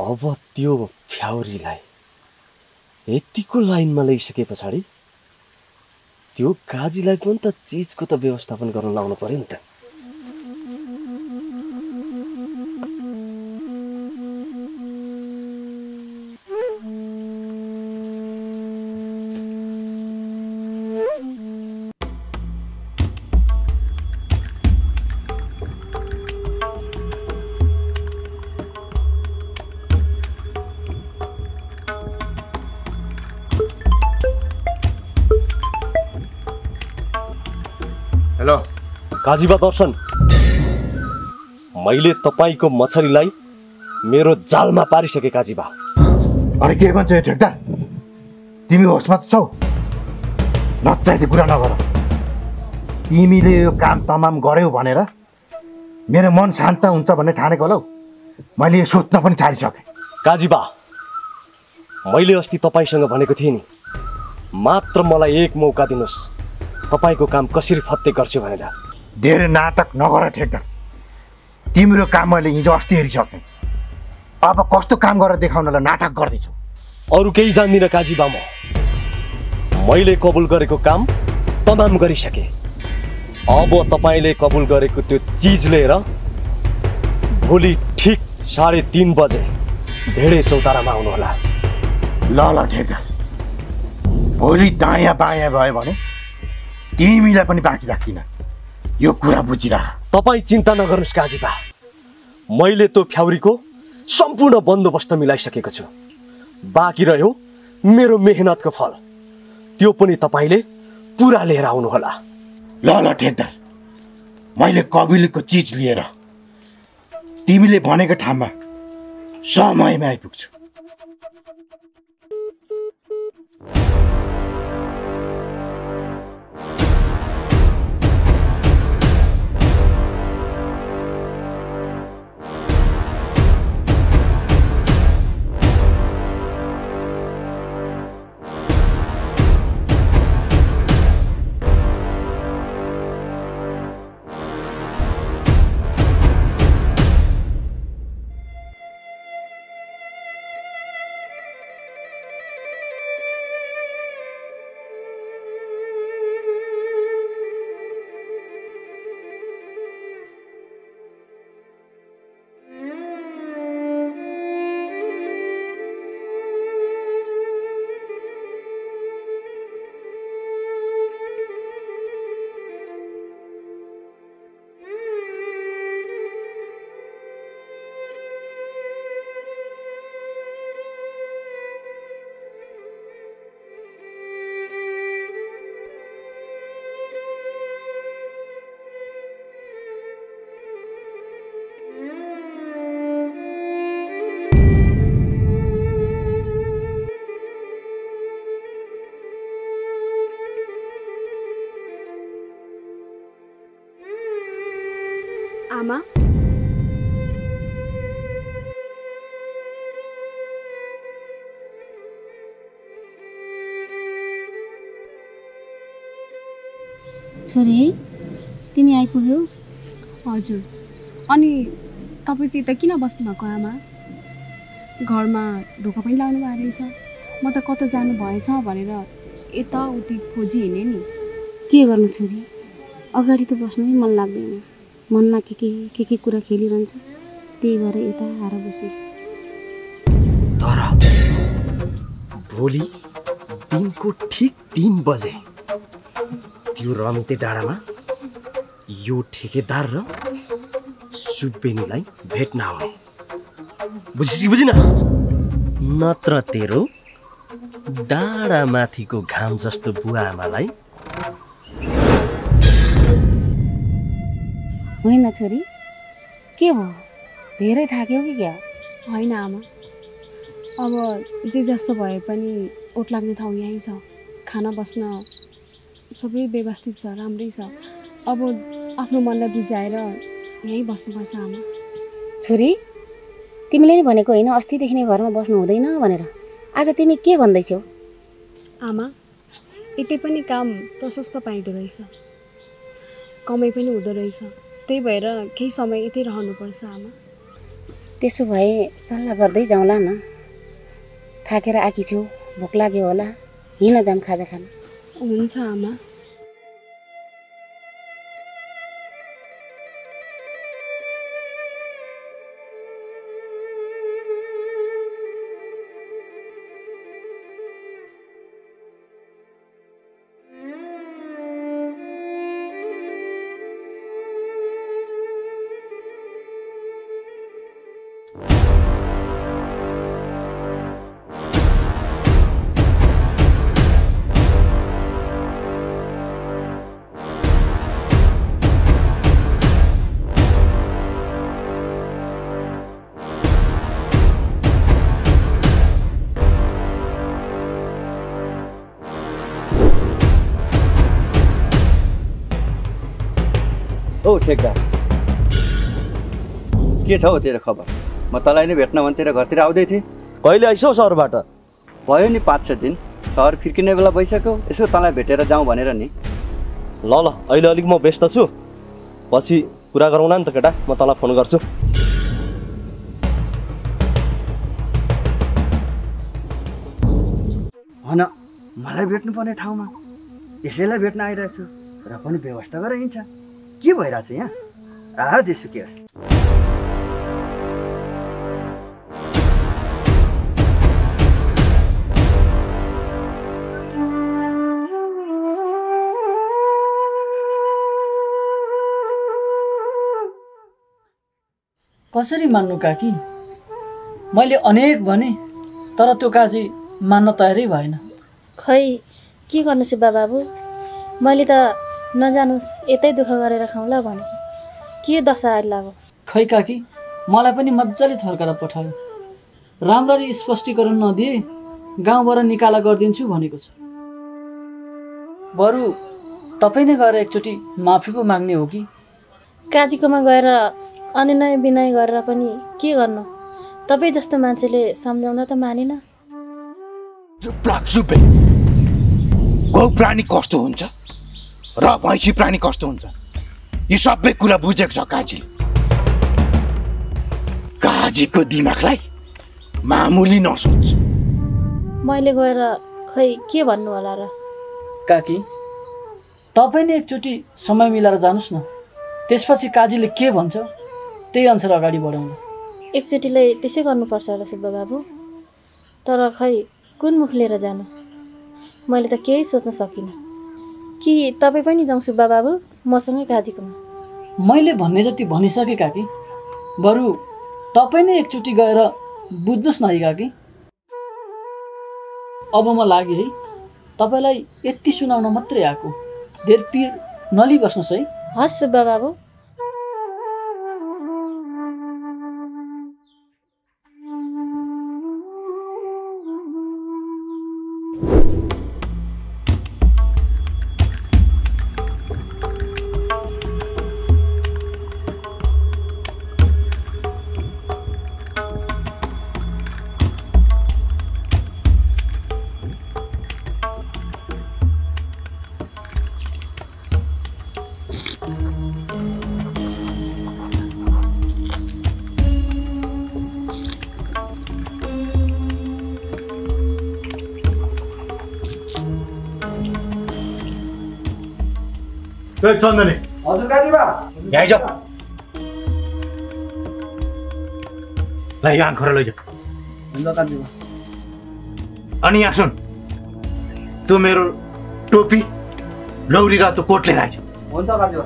[SPEAKER 7] अब त्यो फ्याउरीलाई यतिको लाइनमा ल्याइसके पछाडि त्यो काजीलाई पनि त चिजको त व्यवस्थापन गर्न लाउनु पर्यो नि त।
[SPEAKER 1] हेलो
[SPEAKER 7] काजीबा दर्शन, मैले तपाईको मछरीलाई मेरो जालमा पारिसके काजीबा।
[SPEAKER 1] अरे के भन्छ ठेकदार, तिमी होसमा छौ? नचाहिँदो कुरा नगर। तिमीले यो काम तमाम गर्यौ भनेर मेरो मन शान्त हुन्छ भन्ने ठानेको होला। मैले यो सोच्न पनि छाडिसकेँ।
[SPEAKER 7] काजीबा, मैले अस्ति तपाईसँग भनेको थिएँ नि, मात्र मलाई एक मौका दिनुहोस्, तपाईको काम कसरी फत्ते गर्छु भनेर।
[SPEAKER 1] धेरै नाटक नगर ठेकदार, तिम्रो काम मैले हिजो अस्ति हेरिसकेँ। अब कस्तो काम गरेर देखाउनलाई नाटक गर्दैछौ?
[SPEAKER 7] अरू केही जान्दिनँ काजीबा। मैले कबुल गरेको काम तमाम गरिसकेँ। अब तपाईले कबुल गरेको त्यो चिज लिएर भोलि ठिक 3:30 बजे भेडे चौतारामा आउनुहोला।
[SPEAKER 1] ल ठेकदार। भोलि दायाँ बायाँ भयो भने तिमीलाई पनि बाँकी राख्दिन। यो कुरा बुझिरह।
[SPEAKER 7] तपाईँ चिन्ता नगर्नुहोस् काजीबा, मैले त्यो फ्याउरीको सम्पूर्ण बन्दोबस्त मिलाइसकेको छु। बाँकी रह्यो मेरो मेहनतको फल, त्यो पनि तपाईँले पुरा लिएर आउनुहोला।
[SPEAKER 1] ल ल ठेकदार, मैले कबिलीको चिज लिएर तिमीले भनेको ठाउँमा समयमा आइपुग्छु।
[SPEAKER 11] आमा,
[SPEAKER 10] छोरी तिमी आइपुग्यौ?
[SPEAKER 11] हजुर। अनि तपाईँ चाहिँ त किन बस्नुभएको आमा? घरमा ढोका पनि लाउनु भएको रहेछ। म त कता जानु भएछ भनेर यताउति खोजी हिँडेँ नि।
[SPEAKER 10] के गर्नु छोरी, अगाडि त बस्नु नै मन लाग्दैन। मनमा के कुरा खेलिरहन्छ, त्यही भएर यता आएर बसेँ।
[SPEAKER 7] तर भोलि दिनको ठिक 3 बजे त्यो रमिते डाँडामा यो ठेकेदार र सुटबेनीलाई भेट्न आउने। बुझिनस्? नत्र तेरो डाँडा माथिको घाम जस्तो बुवा आमालाई।
[SPEAKER 10] होइन छोरी, के भयो? धेरै थाक्यौ कि क्या?
[SPEAKER 11] होइन आमा, अब जे जस्तो भए पनि ओट लाग्ने ठाउँ यहीँ छ। खाना बस्न सबै व्यवस्थित छ, राम्रै छ। अब आफ्नो मनलाई बुझाएर यहीँ बस्नुपर्छ आमा।
[SPEAKER 10] छोरी, तिमीले नि भनेको होइन अस्तिदेखि नै घरमा बस्नु हुँदैन भनेर। आज तिमी के भन्दैछौ?
[SPEAKER 11] आमा, यतै पनि काम प्रशस्त पाइँदो रहेछ, कमाइ पनि हुँदो रहेछ। त्यही भएर केही समय यतै रहनुपर्छ आमा।
[SPEAKER 10] त्यसो भए सल्लाह गर्दै जाउँला न। थाकेर आकी छौ, भोक लाग्यो होला, हिँड जाम खाजा खान।
[SPEAKER 11] हुन्छ आमा।
[SPEAKER 8] औ ठेकदार, के छ हौ तेरो खबर? म तँलाई नै भेट्न भने तेरो घरतिर आउँदै थिएँ।
[SPEAKER 7] कहिले आइसौ सहरबाट?
[SPEAKER 8] भयो नि 5-6 दिन। सहर फिर्किने बेला भइसक्यो, यसो तँलाई भेटेर जाउँ भनेर नि।
[SPEAKER 7] ल अहिले अलिक म व्यस्त छु, पछि कुरा गरौँला नि त केटा। म तँलाई फोन गर्छु।
[SPEAKER 8] भन, मलाई भेट्नुपर्ने ठाउँमा यसैलाई भेट्न आइरहेछु र पनि व्यवस्था गरेर हिँड्छ। के भइरहेछ यहाँ? जेसुकै होस्।
[SPEAKER 6] कसरी मान्नु काकी? मैले अनेक भने तर त्यो काजी मान्न तयारै भएन।
[SPEAKER 2] खै के गर्नु सुब्बा बाबु, मैले त नजानुस् यतै दुःख गरेर खाउँला भने के दशा लाग्यो।
[SPEAKER 6] खै काकी, मलाई पनि मजाले थर्काएर पठायो। राम्ररी स्पष्टीकरण नदिए गाउँबाट निकाला गरिदिन्छु भनेको छ। बरु तपाईँ नै गएर एकचोटि माफी पो माग्ने हो कि?
[SPEAKER 2] काजीकोमा गएर अनुनय विनय गरेर पनि के गर्नु? तपाईँ जस्तो मान्छेले सम्झाउँदा त मानेन।
[SPEAKER 1] गौ प्राणी कस्तो हुन्छ र भैँसी प्राणी कस्तो हुन्छ यो सबै कुरा बुझेको छ काजीले। काजीको दिमागलाई मामुली नसोच।
[SPEAKER 2] मैले गएर खै के भन्नु होला र?
[SPEAKER 6] काकी, तपाईँ नै एकचोटि समय मिलाएर जानुहोस् न, त्यसपछि काजीले के भन्छ त्यही अनुसार अगाडि बढाउनु।
[SPEAKER 2] एकचोटिलाई त्यसै गर्नुपर्छ होला सुब्बा बाबु। तर खै कुन मुख लिएर जानु? मैले त केही सोच्न सकिनँ। कि तपाईँ पनि जाउँ सुब्बा बाबु मसँगै काजीकोमा?
[SPEAKER 6] मैले भन्ने जति भनिसकेँ काकी, बरु तपाईँ नै एकचोटि गएर बुझ्नुहोस् न है काकी। अब म लागेँ है, तपाईँलाई यति सुनाउन मात्रै आएको, धेर पिर नलिबस्नुहोस् है।
[SPEAKER 2] हस् सुब्बा बाबु।
[SPEAKER 1] चन्दनी,
[SPEAKER 8] हजुर काजीबा,
[SPEAKER 1] यहाँ जाऊ। ल यो आँखा लैजा।
[SPEAKER 6] हुन्छ काजीबा।
[SPEAKER 1] अनि यहाँ सुन, तँ मेरो टोपी लौरी र त्यो कोट लिएर आइज।
[SPEAKER 8] हुन्छ काजीबा।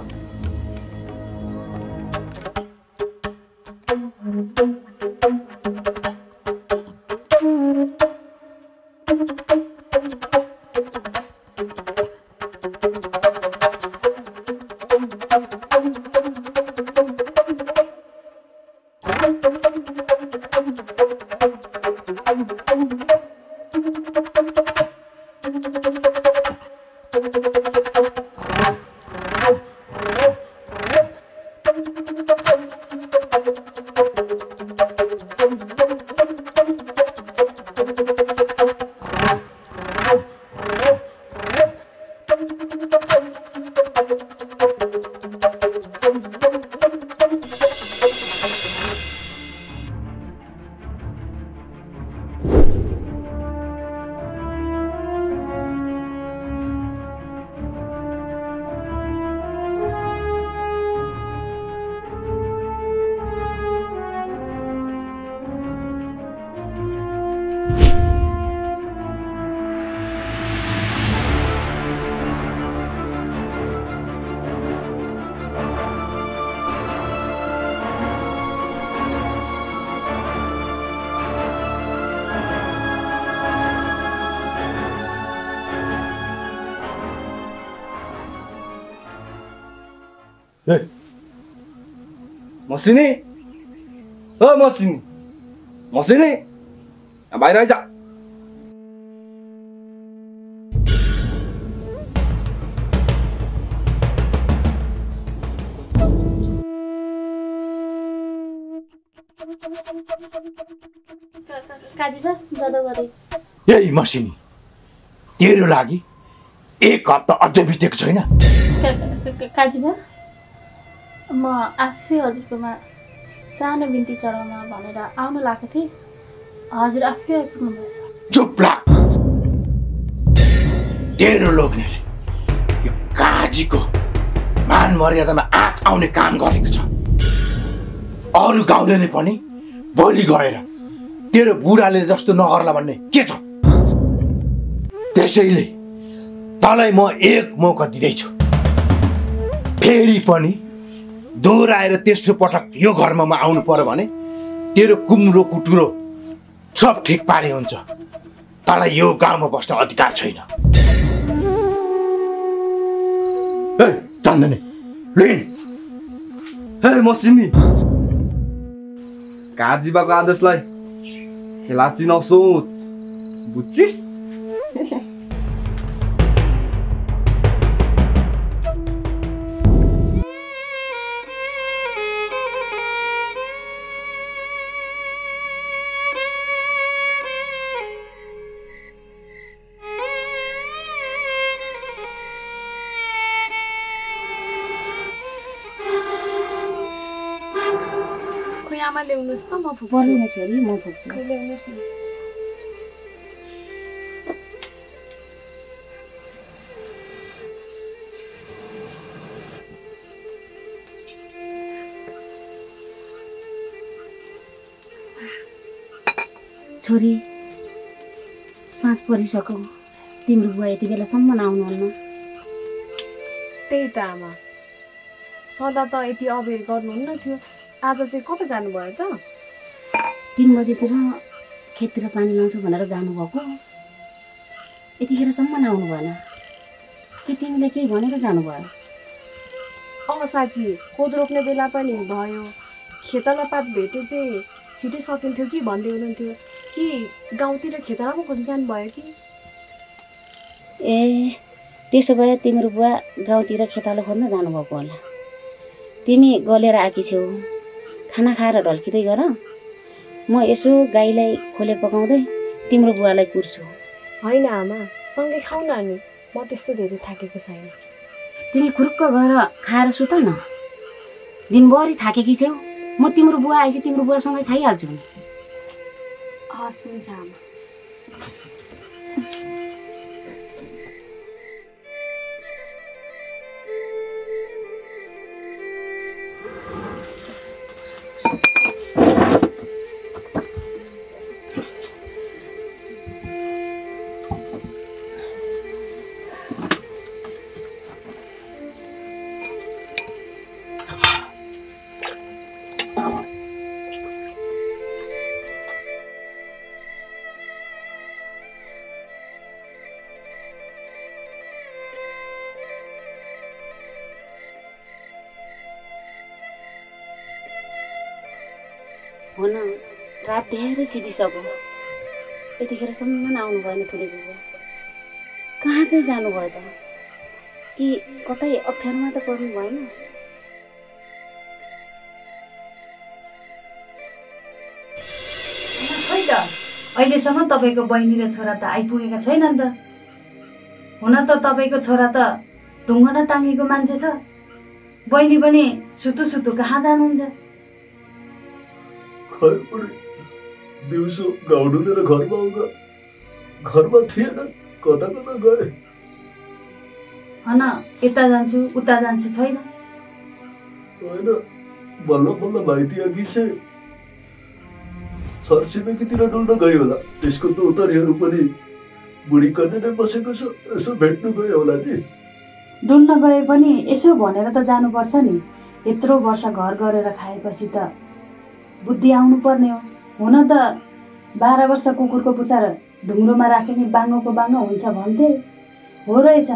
[SPEAKER 7] मसिनी, ओ मसिनी, मसिनी, बाहिर आइज।
[SPEAKER 2] काजीबा जाँदा गरे।
[SPEAKER 1] यही मसिनी, तेरो लागि एक हप्ता अझै बितेको छैन।
[SPEAKER 2] काजीबा, म आफै हजुरकोमा सानो बिन्ती चढाउन भनेर आउन लागेको थिएँ। हजुर आफै आइपुग्नु भएछ।
[SPEAKER 1] चुप लाग। तेरो लोग्नेले यो काजीको मान मर्यादामा आँच आउने काम गरेको छ। अरू गाउँले पनि भोलि गएर तेरो बुढाले जस्तो नगर्ला भन्ने के छ? त्यसैले तँलाई म एक मौका दिँदैछु। फेरि पनि दोहोऱ्याएर तेस्रो पटक यो घरमा म आउनु पर्यो भने तेरो कुम्रो कुटुरो सब ठिक पारे हुन्छ। तँलाई यो गाउँमा बस्न अधिकार छैन। जान्दैन लिन
[SPEAKER 12] मसिमी काजीबाको आदेशलाई खेलाची नसोच बुझिस?
[SPEAKER 11] ल्याउनुहोस् न म फुक्छु।
[SPEAKER 10] पर्दैन छोरी म फुक्छु।
[SPEAKER 11] ल्याउनुहोस् न।
[SPEAKER 10] छोरी साँझ परिसक्यो, तिम्रो बुवा यति बेलासम्म आउनुहुन्न।
[SPEAKER 11] त्यही त आमा, सदा त यति अबेर गर्नुहुन्न थियो, आज चाहिँ कता जानुभयो त?
[SPEAKER 10] 3 बजेतिर खेततिर पानी लाउँछु भनेर जानुभएको, यतिखेरसम्म आउनु भएन। के तिमीले केही भनेर जानुभयो?
[SPEAKER 11] साँच्ची कोदो रोप्ने बेला पनि भयो, खेतलापात भेटे चाहिँ छिटै सकिन्थ्यो कि भन्दै हुनुहुन्थ्यो कि गाउँतिर खेतलामा खोज्न जानुभयो कि?
[SPEAKER 10] ए त्यसो भए तिम्रो बुवा गाउँतिर खेतालो खोज्न जानुभएको होला। तिमी गलेर आएकी छेउ, खाना खाएर ढल्किँदै गर। म यसो गाईलाई खोले पकाउँदै तिम्रो बुवालाई कुर्छु।
[SPEAKER 11] होइन आमा, सँगै खाऊ न नि, म त्यस्तो धेरै थाकेको छैन।
[SPEAKER 10] तिमी खुरुक्क गएर खाएर सुत न। दिनभरि थाकेकी छेउ, म तिम्रो बुवा आएपछि तिम्रो बुवासँगै खाइहाल्छु नि।
[SPEAKER 11] हस् हुन्छ आमा।
[SPEAKER 10] हुन रात धेरै छिपिसक्यो, यतिखेरसम्म आउनु भएन ठुलो बुबा। कहाँ चाहिँ जानुभयो त? कि कतै अप्ठ्यारोमा त पर्नु भएन?
[SPEAKER 4] खै त अहिलेसम्म तपाईँको बहिनी र छोरा त आइपुगेका छैनन् त। हुन त तपाईँको छोरा त ढुङ्गो टाँगेको मान्छे छ, बहिनी पनि सुतु सुतु कहाँ जानुहुन्छ?
[SPEAKER 7] खै पनि दिउँसो घाउ डुलेर घरमा आउँदा घरमा थिएन, कता कता गए।
[SPEAKER 4] हन यता जान्छु उता जान्छु छैन।
[SPEAKER 7] होइन बल्ल बल्ल माइती अघि चाहिँ छरछिमेकीतिर डुल्न गयो होला। त्यसको त उतरीहरू पनि बुढी कन्या नै बसेको छ, यसो भेट्नु गयो होला नि।
[SPEAKER 4] डुल्न गए पनि यसो भनेर त जानुपर्छ नि। यत्रो वर्ष घर गरेर खाएपछि त बुद्धि आउनु पर्ने हो। हुन त 12 वर्ष कुकुरको पुच्छर ढुङ्ग्रोमा राखिने बाङ्गोको बाङ्गो हुन्छ भन्थे, हो रहेछ।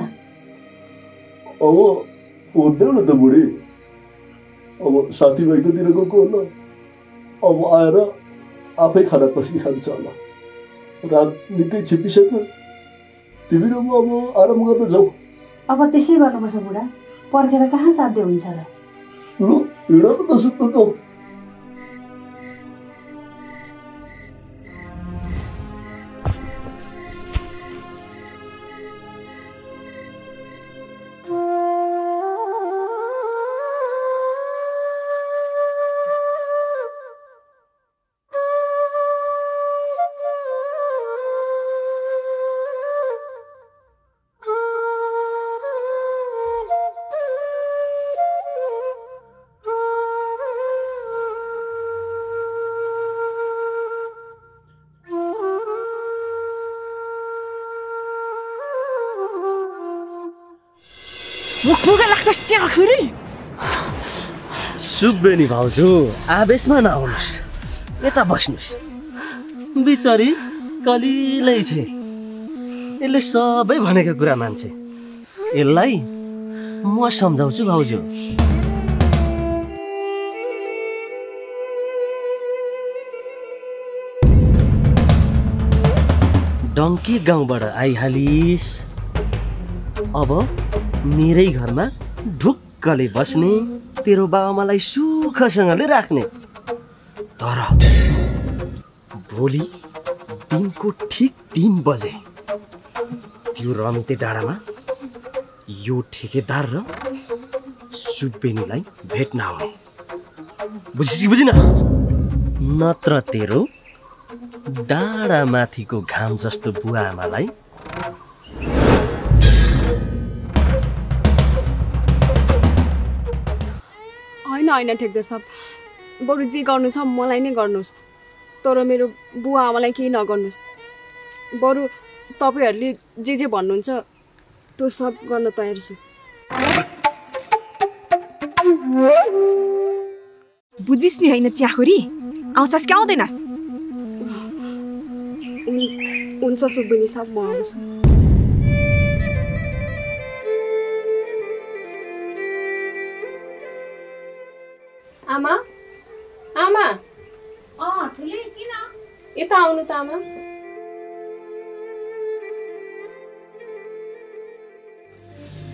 [SPEAKER 7] अब हुँदैन त बुढी, अब साथीभाइकोतिर गएको होला, अब आएर आफै खाना पस्किहाल्छ होला। रात निकै छिपिसक्यो, तिमी र म अब आराम गर्न जाऊ।
[SPEAKER 4] अब त्यसै गर्नुपर्छ बुढा, पर्खेर कहाँ साध्य हुन्छ र?
[SPEAKER 7] लु हिँड त सुत्नु जाऊ।
[SPEAKER 3] मुखमुगा लाग्छ च्याखुरी।
[SPEAKER 7] सुब्बेनी भाउजू आवेशमा नआउनुहोस्, यता बस्नुहोस्। बिचारी कलिलै छ, यसले सबै भनेको कुरा मान्छे। यसलाई म सम्झाउँछु भाउजू। डङ्की गाउँबाट आइहालिस्, अब मेरै घरमा ढुक्कले बस्ने, तेरो बाबामालाई सुखसँगले राख्ने। तर भोलि दिनको ठिक 3 बजे त्यो रमिते डाँडामा यो ठेकेदार र सुब्बेनीलाई भेट्न आउने। बुझिनस्? नत्र तेरो डाँडा माथिको घाम जस्तो बुवा आमालाई
[SPEAKER 11] होइन ठेक्दै सब, बरु जे गर्नु छ मलाई नै गर्नुहोस्, तर मेरो बुवा आमालाई केही नगर्नुहोस्। बरु तपाईँहरूले जे भन्नुहुन्छ त्यो सब गर्न तयार छु।
[SPEAKER 3] बुझिस् नि होइन च्याखुरी, आउँछस् कि आउँदैनस्?
[SPEAKER 11] हुन्छ सुब्बेनी सब, म आउँछु। आमा आमा
[SPEAKER 10] ठुले किन?
[SPEAKER 11] यता आउनु त आमा।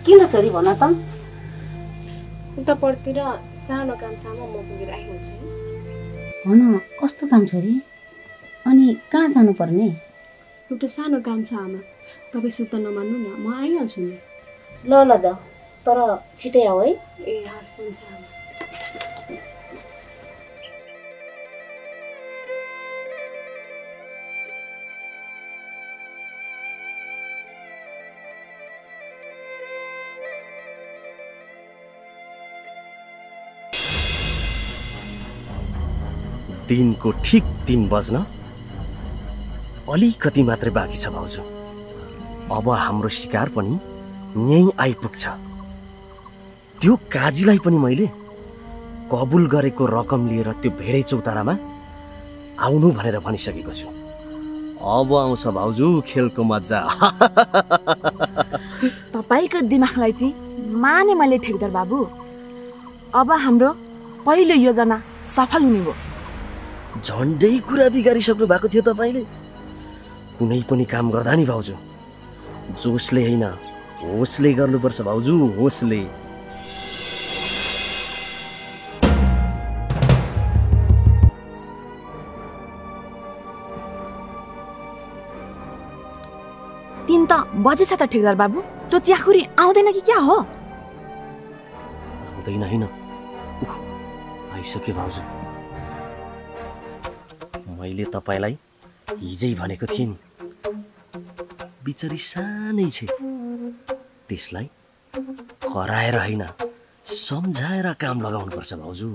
[SPEAKER 10] किन छोरी भन त?
[SPEAKER 2] उता पढ्तिर सानो काम छ, म पुगेर आइहाल्छु।
[SPEAKER 10] भन कस्तो काम छोरी? अनि कहाँ जानु पर्ने?
[SPEAKER 2] एउटा सानो काम छ आमा, तपाईँ सुर्ता नमान्नु न, म आइहाल्छु नि।
[SPEAKER 10] ल जाऊ, तर छिटै आऊ है।
[SPEAKER 2] ए हस्, हुन्छ आमा।
[SPEAKER 7] दिनको ठिक 3 बज्न अलिकति मात्रै बाँकी छ भाउजू। अब हाम्रो शिकार पनि यहीँ आइपुग्छ। त्यो काजीलाई पनि मैले कबुल गरेको रकम लिएर त्यो भेडै चौतारामा आउनु भनेर भनिसकेको छु। अब आउँछ भाउजू खेलको मजा।
[SPEAKER 3] तपाईँको दिमागलाई चाहिँ माने मैले ठेकदार बाबु। अब हाम्रो पहिलो योजना सफल हुने हो।
[SPEAKER 7] झन्डै कुरा बिगारिसक्नु भएको थियो तपाईँले। कुनै पनि काम गर्दा नि भाउजू जोसले होइन होसले गर्नुपर्छ भाउजू, होसले।
[SPEAKER 3] तीन त बजेछ त ठेकदार बाबु, त्यो च्याखुरी आउँदैन कि क्या हो?
[SPEAKER 7] आउँदैन होइन, आइसक्यो भाउजू। मैले तपाईँलाई हिजै भनेको थिएँ नि, बिचारी सानै छ, त्यसलाई कराएर होइन सम्झाएर काम लगाउनुपर्छ भाउजू।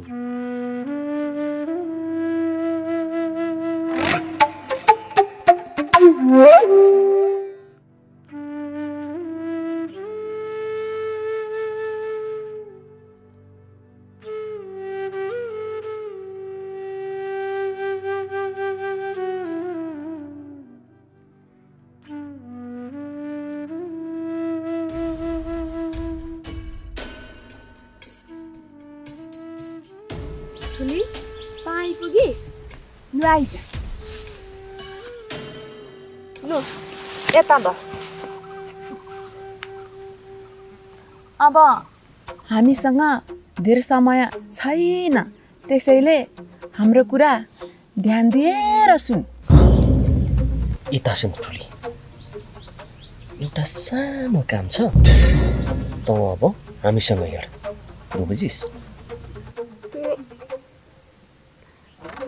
[SPEAKER 3] ठुली त आइपुगिस्? लु आइज, लु यता बस। अब हामीसँग धेरै समय छैन, त्यसैले हाम्रो कुरा ध्यान दिएर सुन।
[SPEAKER 7] यता सुन ठुली, एउटा सानो काम छ, त अब हामीसँग हेर, बुझिस्?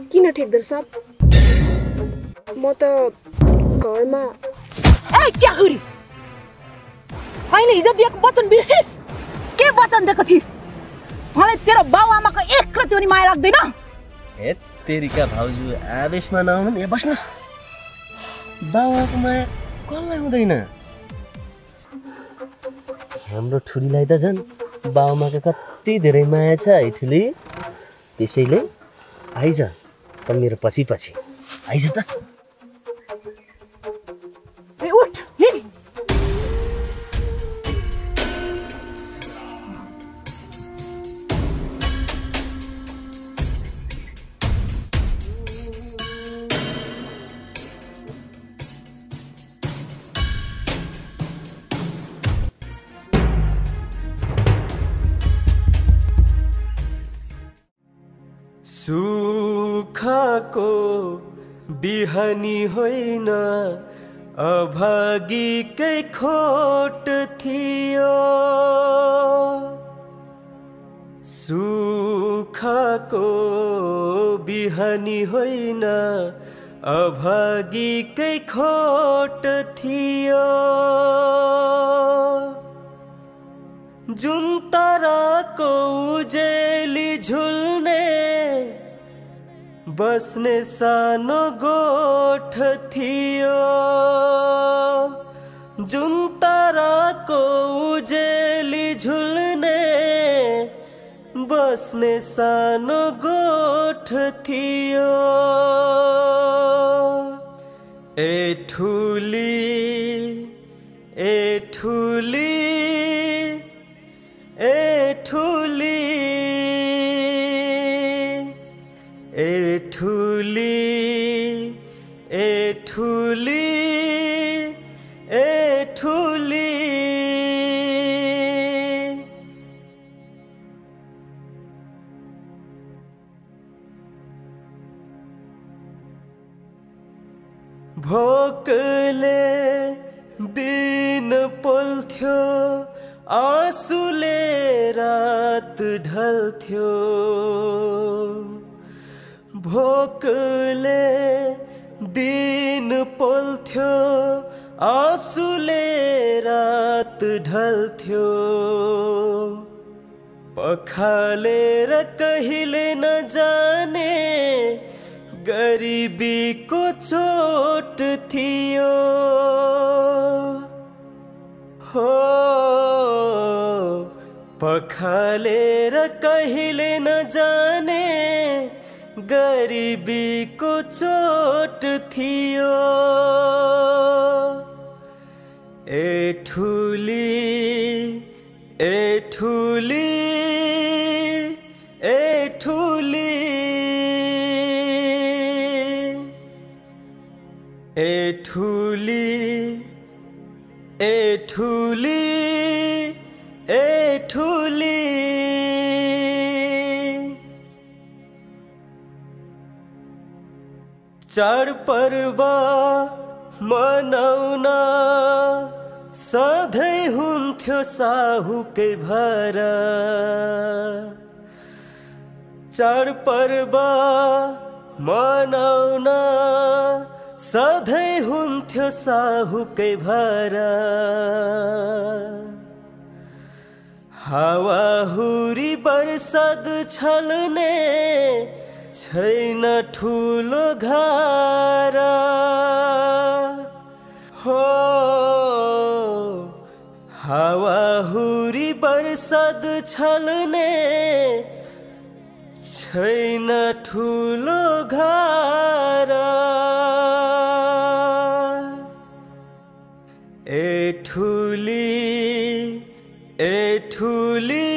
[SPEAKER 11] किन ठेक्दार साहब, म त घरमा।
[SPEAKER 3] ए च्याखुरी, कहिले हिजो दिएको वचन बिर्सिस्? के वचन दिएको थिइस्? मलाई तेरो बाउ आमाको एक रति पनि माया लाग्दैन।
[SPEAKER 7] ए तेरिका भाउजू आवेशमा नआउनु नि, बस्नुहोस्। बाउआमाको माया कसलाई हुँदैन? हाम्रो ठुलीलाई त झन् बाउआमाको कति धेरै माया छ है ठुली। त्यसैले आइज त मेरो पछि पछि आइज त।
[SPEAKER 3] ए उठ हिँड।
[SPEAKER 13] सुखको बिहानी होइन अभागीकै खोट थियो। सुखको बिहानी होइन अभागीकै खोट थियो। जुन ताराको उजेली झुल्ने बस्ने सानो गोठ थियो। जुन ताराको उजेली झुल्ने बस्ने सानो गोठ थियो। ए ठुली ए ठुली ए ठुली ए ठुली ए ठुली ए ठुली। भोकले दिन पोल्थ्यो आँसुले रात ढल्थ्यो। भोकले दिन पोल्थ्यो आँसुले रात ढल्थ्यो। पखालेर कहिले नजाने गरिबीको चोट थियो। हो पखालेर कहिले नजाने गरिबीको चोट थियो। ए ठुली ए ठुली ए ठुली ए ठुली ए ठुली ए ठुली। चाडपर्व मनाउन सधैँ हुन्थ्यो साहुकै भरा। चाडपर्व मनाउन सधैँ हुन्थ्यो साहुकै भरा। हावाहुरी बर्साद छल्ने छैन ठुलो घारा। हो हावाहुरी बर्साद छल्ने छैन ठुलो घारा। ए ठुली ए ठुली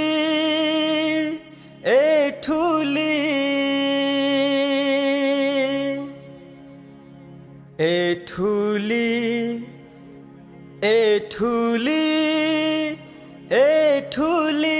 [SPEAKER 13] ए ठुली ए ठुली ए ठुली ए ठुली।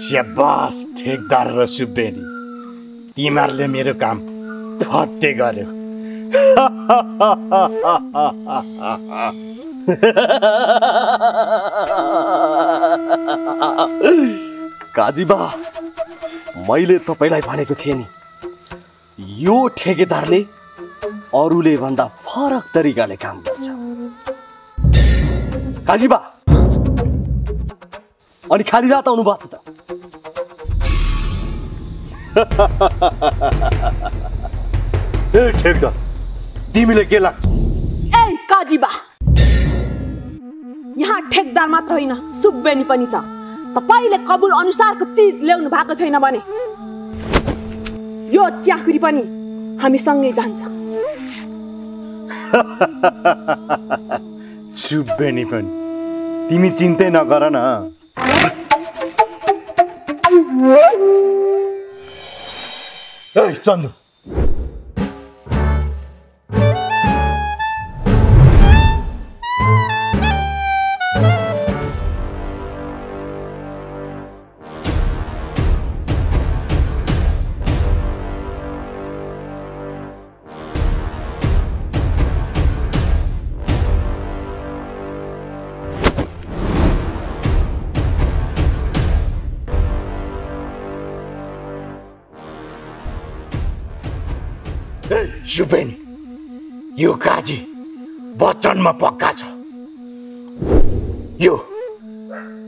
[SPEAKER 1] स्याबास ठेकदार र सुब्बेनी, तिमीहरूले मेरो काम फत्ते गर्यो।
[SPEAKER 7] काजीबा, मैले तपाईलाई भनेको थिएँ नि, यो ठेकेदारले अरूले भन्दा फरक तरिकाले काम गर्छ। काजीबा, अनि खाली जात आउनु भएको छ त?
[SPEAKER 1] ए ठेकदार, तिमीले के लाग्छ?
[SPEAKER 3] ए काजीबा, यहाँ ठेकदार मात्र होइन, सुब्बेनी पनि छ। तपाईले कबुल अनुसारको चीज ल्याउनु भएको छैन भने यो च्याखुरी पनि हामीसँगै जान्छ।
[SPEAKER 1] सुब्बेनी पनि, तिमी चिन्तै नगर न। ए चन्दु, सुब्बेनी, यो काजी वचनमा पक्का छ। यो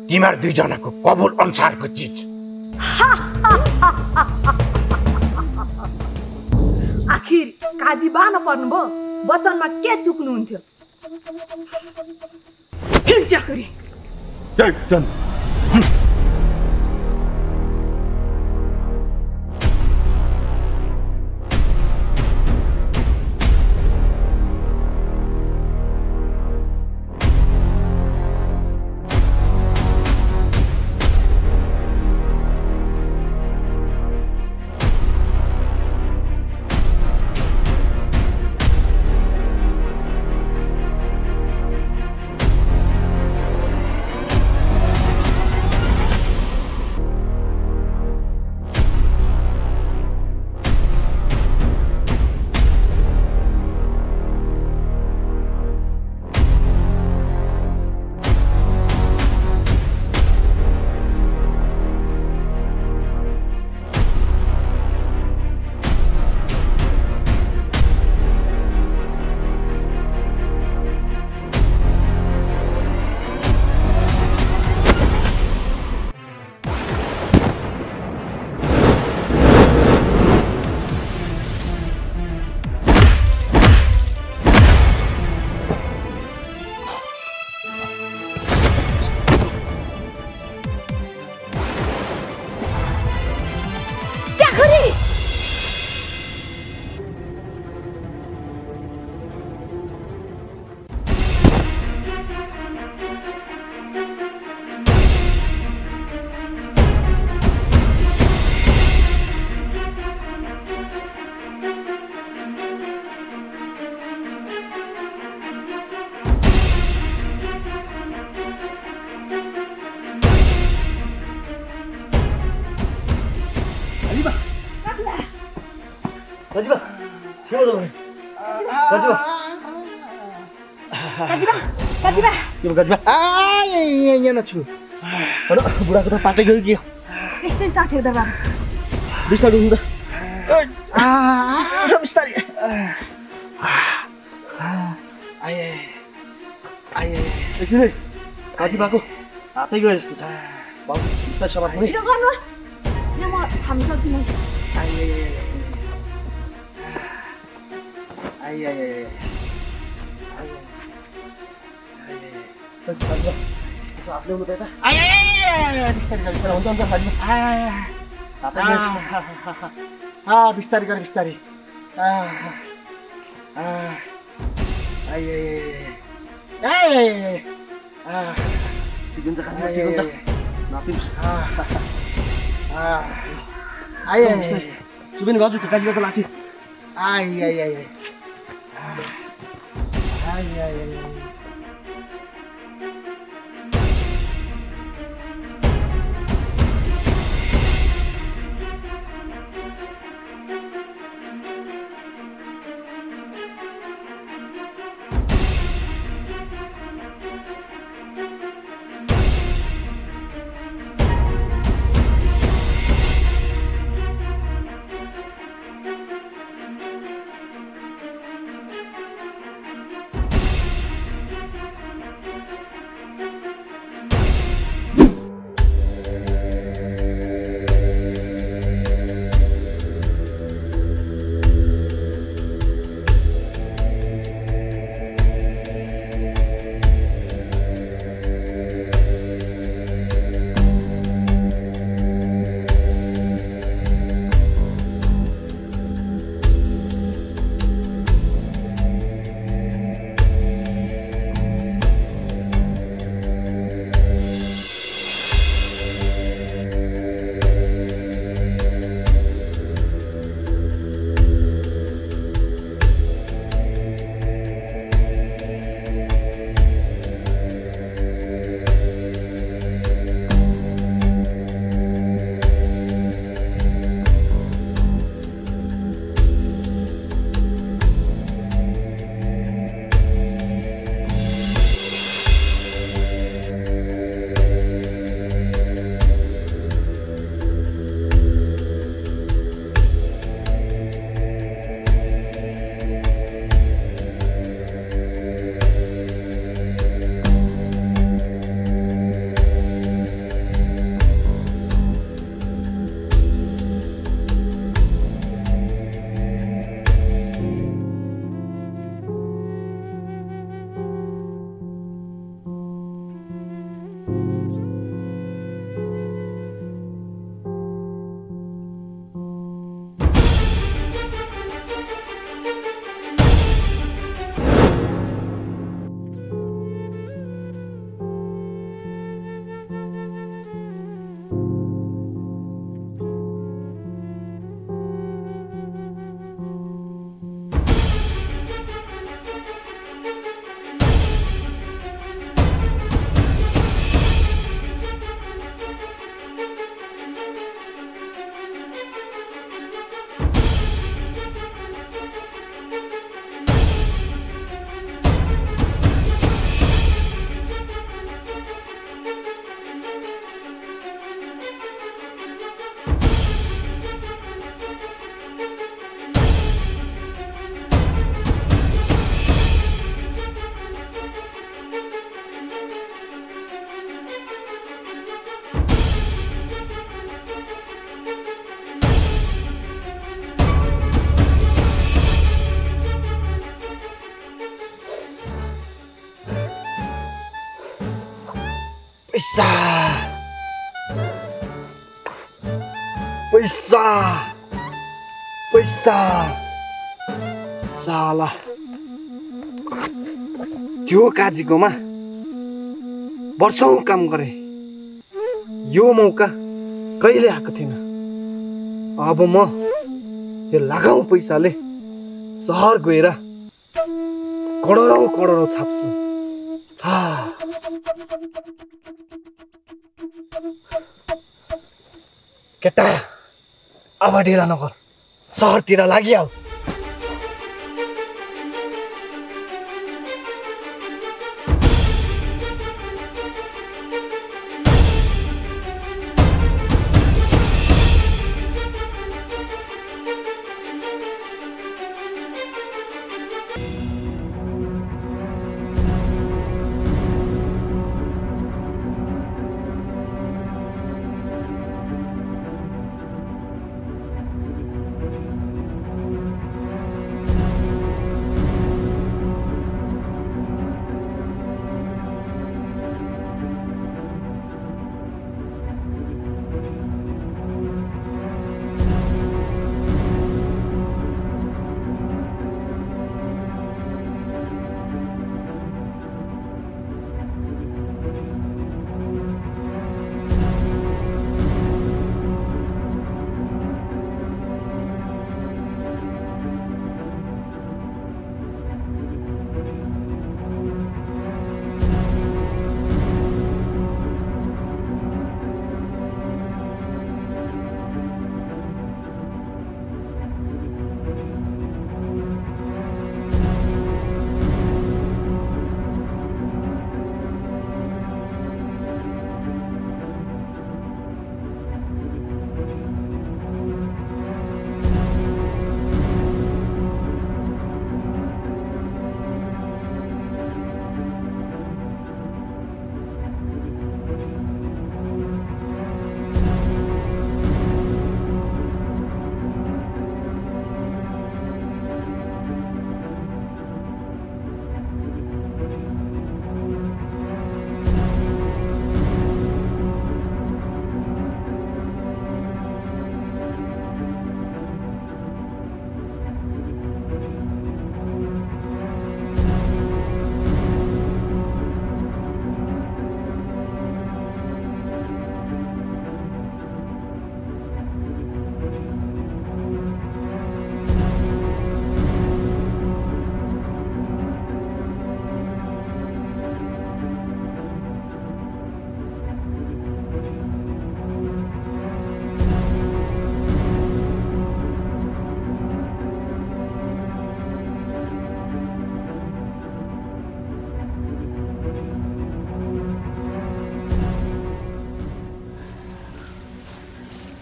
[SPEAKER 1] तिमीहरू दुईजनाको कबुल अनुसारको चिज।
[SPEAKER 3] आखिर काजी बान पर्नुभयो, वचनमा के चुक्नुहुन्थ्यो? फेरि च्याखुरी।
[SPEAKER 7] काजीबा, के भयो भने? काजीबा,
[SPEAKER 3] काजीबा, काजीबा,
[SPEAKER 7] के भयो काजीबा? यहाँ नछु। होइन, बुढाको त पाटै गयो के?
[SPEAKER 3] यस्तै छ ठेकदार बाबु।
[SPEAKER 7] बिस्तारै उठ्नु त। बिस्तारै। एकछिन है, काजीबाको हातै गयो जस्तो छ। बाबु बिस्तारै समात्नु है।
[SPEAKER 3] छिटो गर्नुहोस्, यहाँ म थाम्न सक्दिनँ।
[SPEAKER 1] आइ आइ आइ आइ बिस्तारै गर बिस्तारै ठिक हुन्छ काजी ठिक हुन्छ नपिस सुबिन गर्छु त्यो काजीको लाठी आइ आइ आइ आइ आइ आइ
[SPEAKER 7] पैसा पैसा पैसा साला त्यो काजीकोमा वर्षौं काम गरे यो मौका कहिले आएको थिएन। अब म यो लाखौं पैसाले सहर गएर करोडौं करोडौं छाप्छु। केटा अब ढिला नगर, सहरतिर लागिहाल।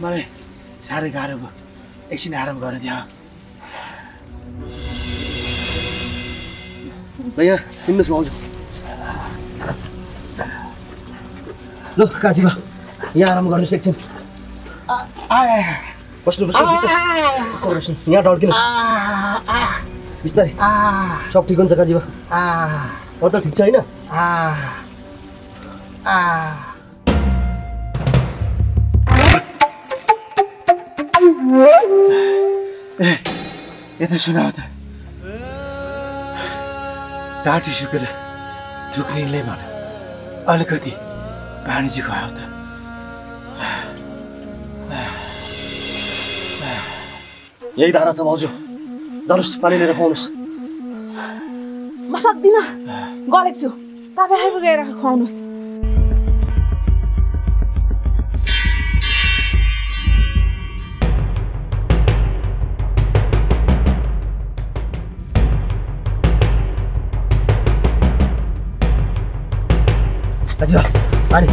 [SPEAKER 1] मलाई साह्रै गाह्रो भयो एकछिन आराम गर्न दियो
[SPEAKER 7] भैया हिँड्नुहोस् भाउजू ल काजीबा यहाँ आराम गर्नुहोस् एकछिन बस्नु यहाँ ढल्किनुहोस् बिस्तारै सब ठिक हुन्छ काजीबा अरू त ठिक छ होइन
[SPEAKER 1] यता सुनाऊ त टाटी सुकेर थुक्रिनले भन अलिकति पानी चाहिँ खुवाऊ त
[SPEAKER 7] यही धारा छ भाउजू जानुहोस् पानी लिएर खुवाउनुहोस्
[SPEAKER 3] म सक्दिनँ गलेको छु तपाईँ आइपुगेर खुवाउनुहोस्
[SPEAKER 7] काजीबा पानी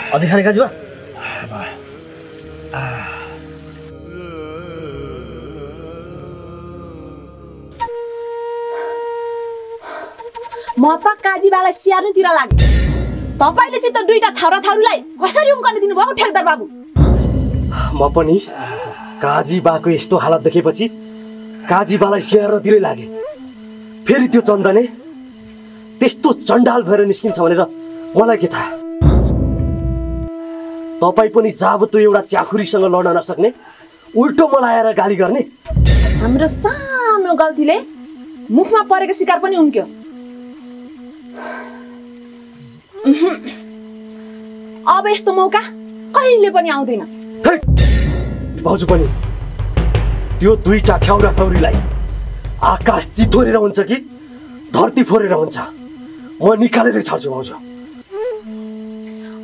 [SPEAKER 7] अझै खाने काजीबा
[SPEAKER 3] म त काजीबालाई स्याहार्नुतिर लागे तपाईँले चाहिँ त दुईटा छोराछारीलाई कसरी उम्कने दिनुभयो ठेकदार बाबु
[SPEAKER 7] म पनि काजीबाको यस्तो हालत देखेपछि काजीबालाई स्याहार्नतिरै लागे फेरि त्यो चन्दने त्यस्तो चण्डाल भएर निस्किन्छ भनेर मलाई के थाहा तपाईँ पनि जाबतो एउटा च्याखुरीसँग लड्न नसक्ने उल्टो मलाई आएर गाली गर्ने
[SPEAKER 3] हाम्रो सानो गल्तीले मुखमा परेको शिकार पनि उम्क्यो अब यस्तो मौका कहिले पनि आउँदैन
[SPEAKER 7] भाउजू पनि त्यो दुईटा ठ्याउरा ठौरीलाई आकाश चितोरेर हुन्छ कि धरती फोरेर हुन्छ म निकालेर छाड्छु भाउजू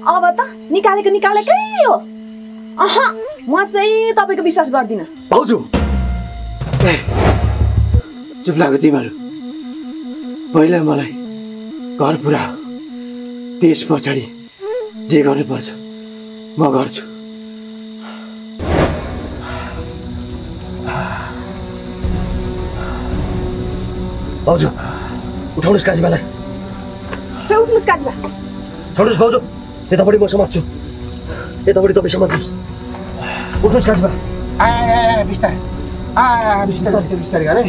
[SPEAKER 3] अब त निकालेकै हो म चाहिँ तपाईँको विश्वास गर्दिनँ
[SPEAKER 7] भाउजू
[SPEAKER 1] चुप लाग्यो तिमीहरू पहिला मलाई घर पुरा त्यस पछाडि जे गर्नुपर्छ म गर्छु
[SPEAKER 7] भाउजू उठाउनुहोस् काजीबालाई
[SPEAKER 3] उठ्नुहोस् काजीबा
[SPEAKER 7] छोड्नुहोस् भाउजू यतापट्टि म समात्छु यतापट्टि तपाईँ समात्नुहोस् उठ्नुहोस् काजीबा
[SPEAKER 1] बिस्तारै बिस्तारै बिस्तारै गरे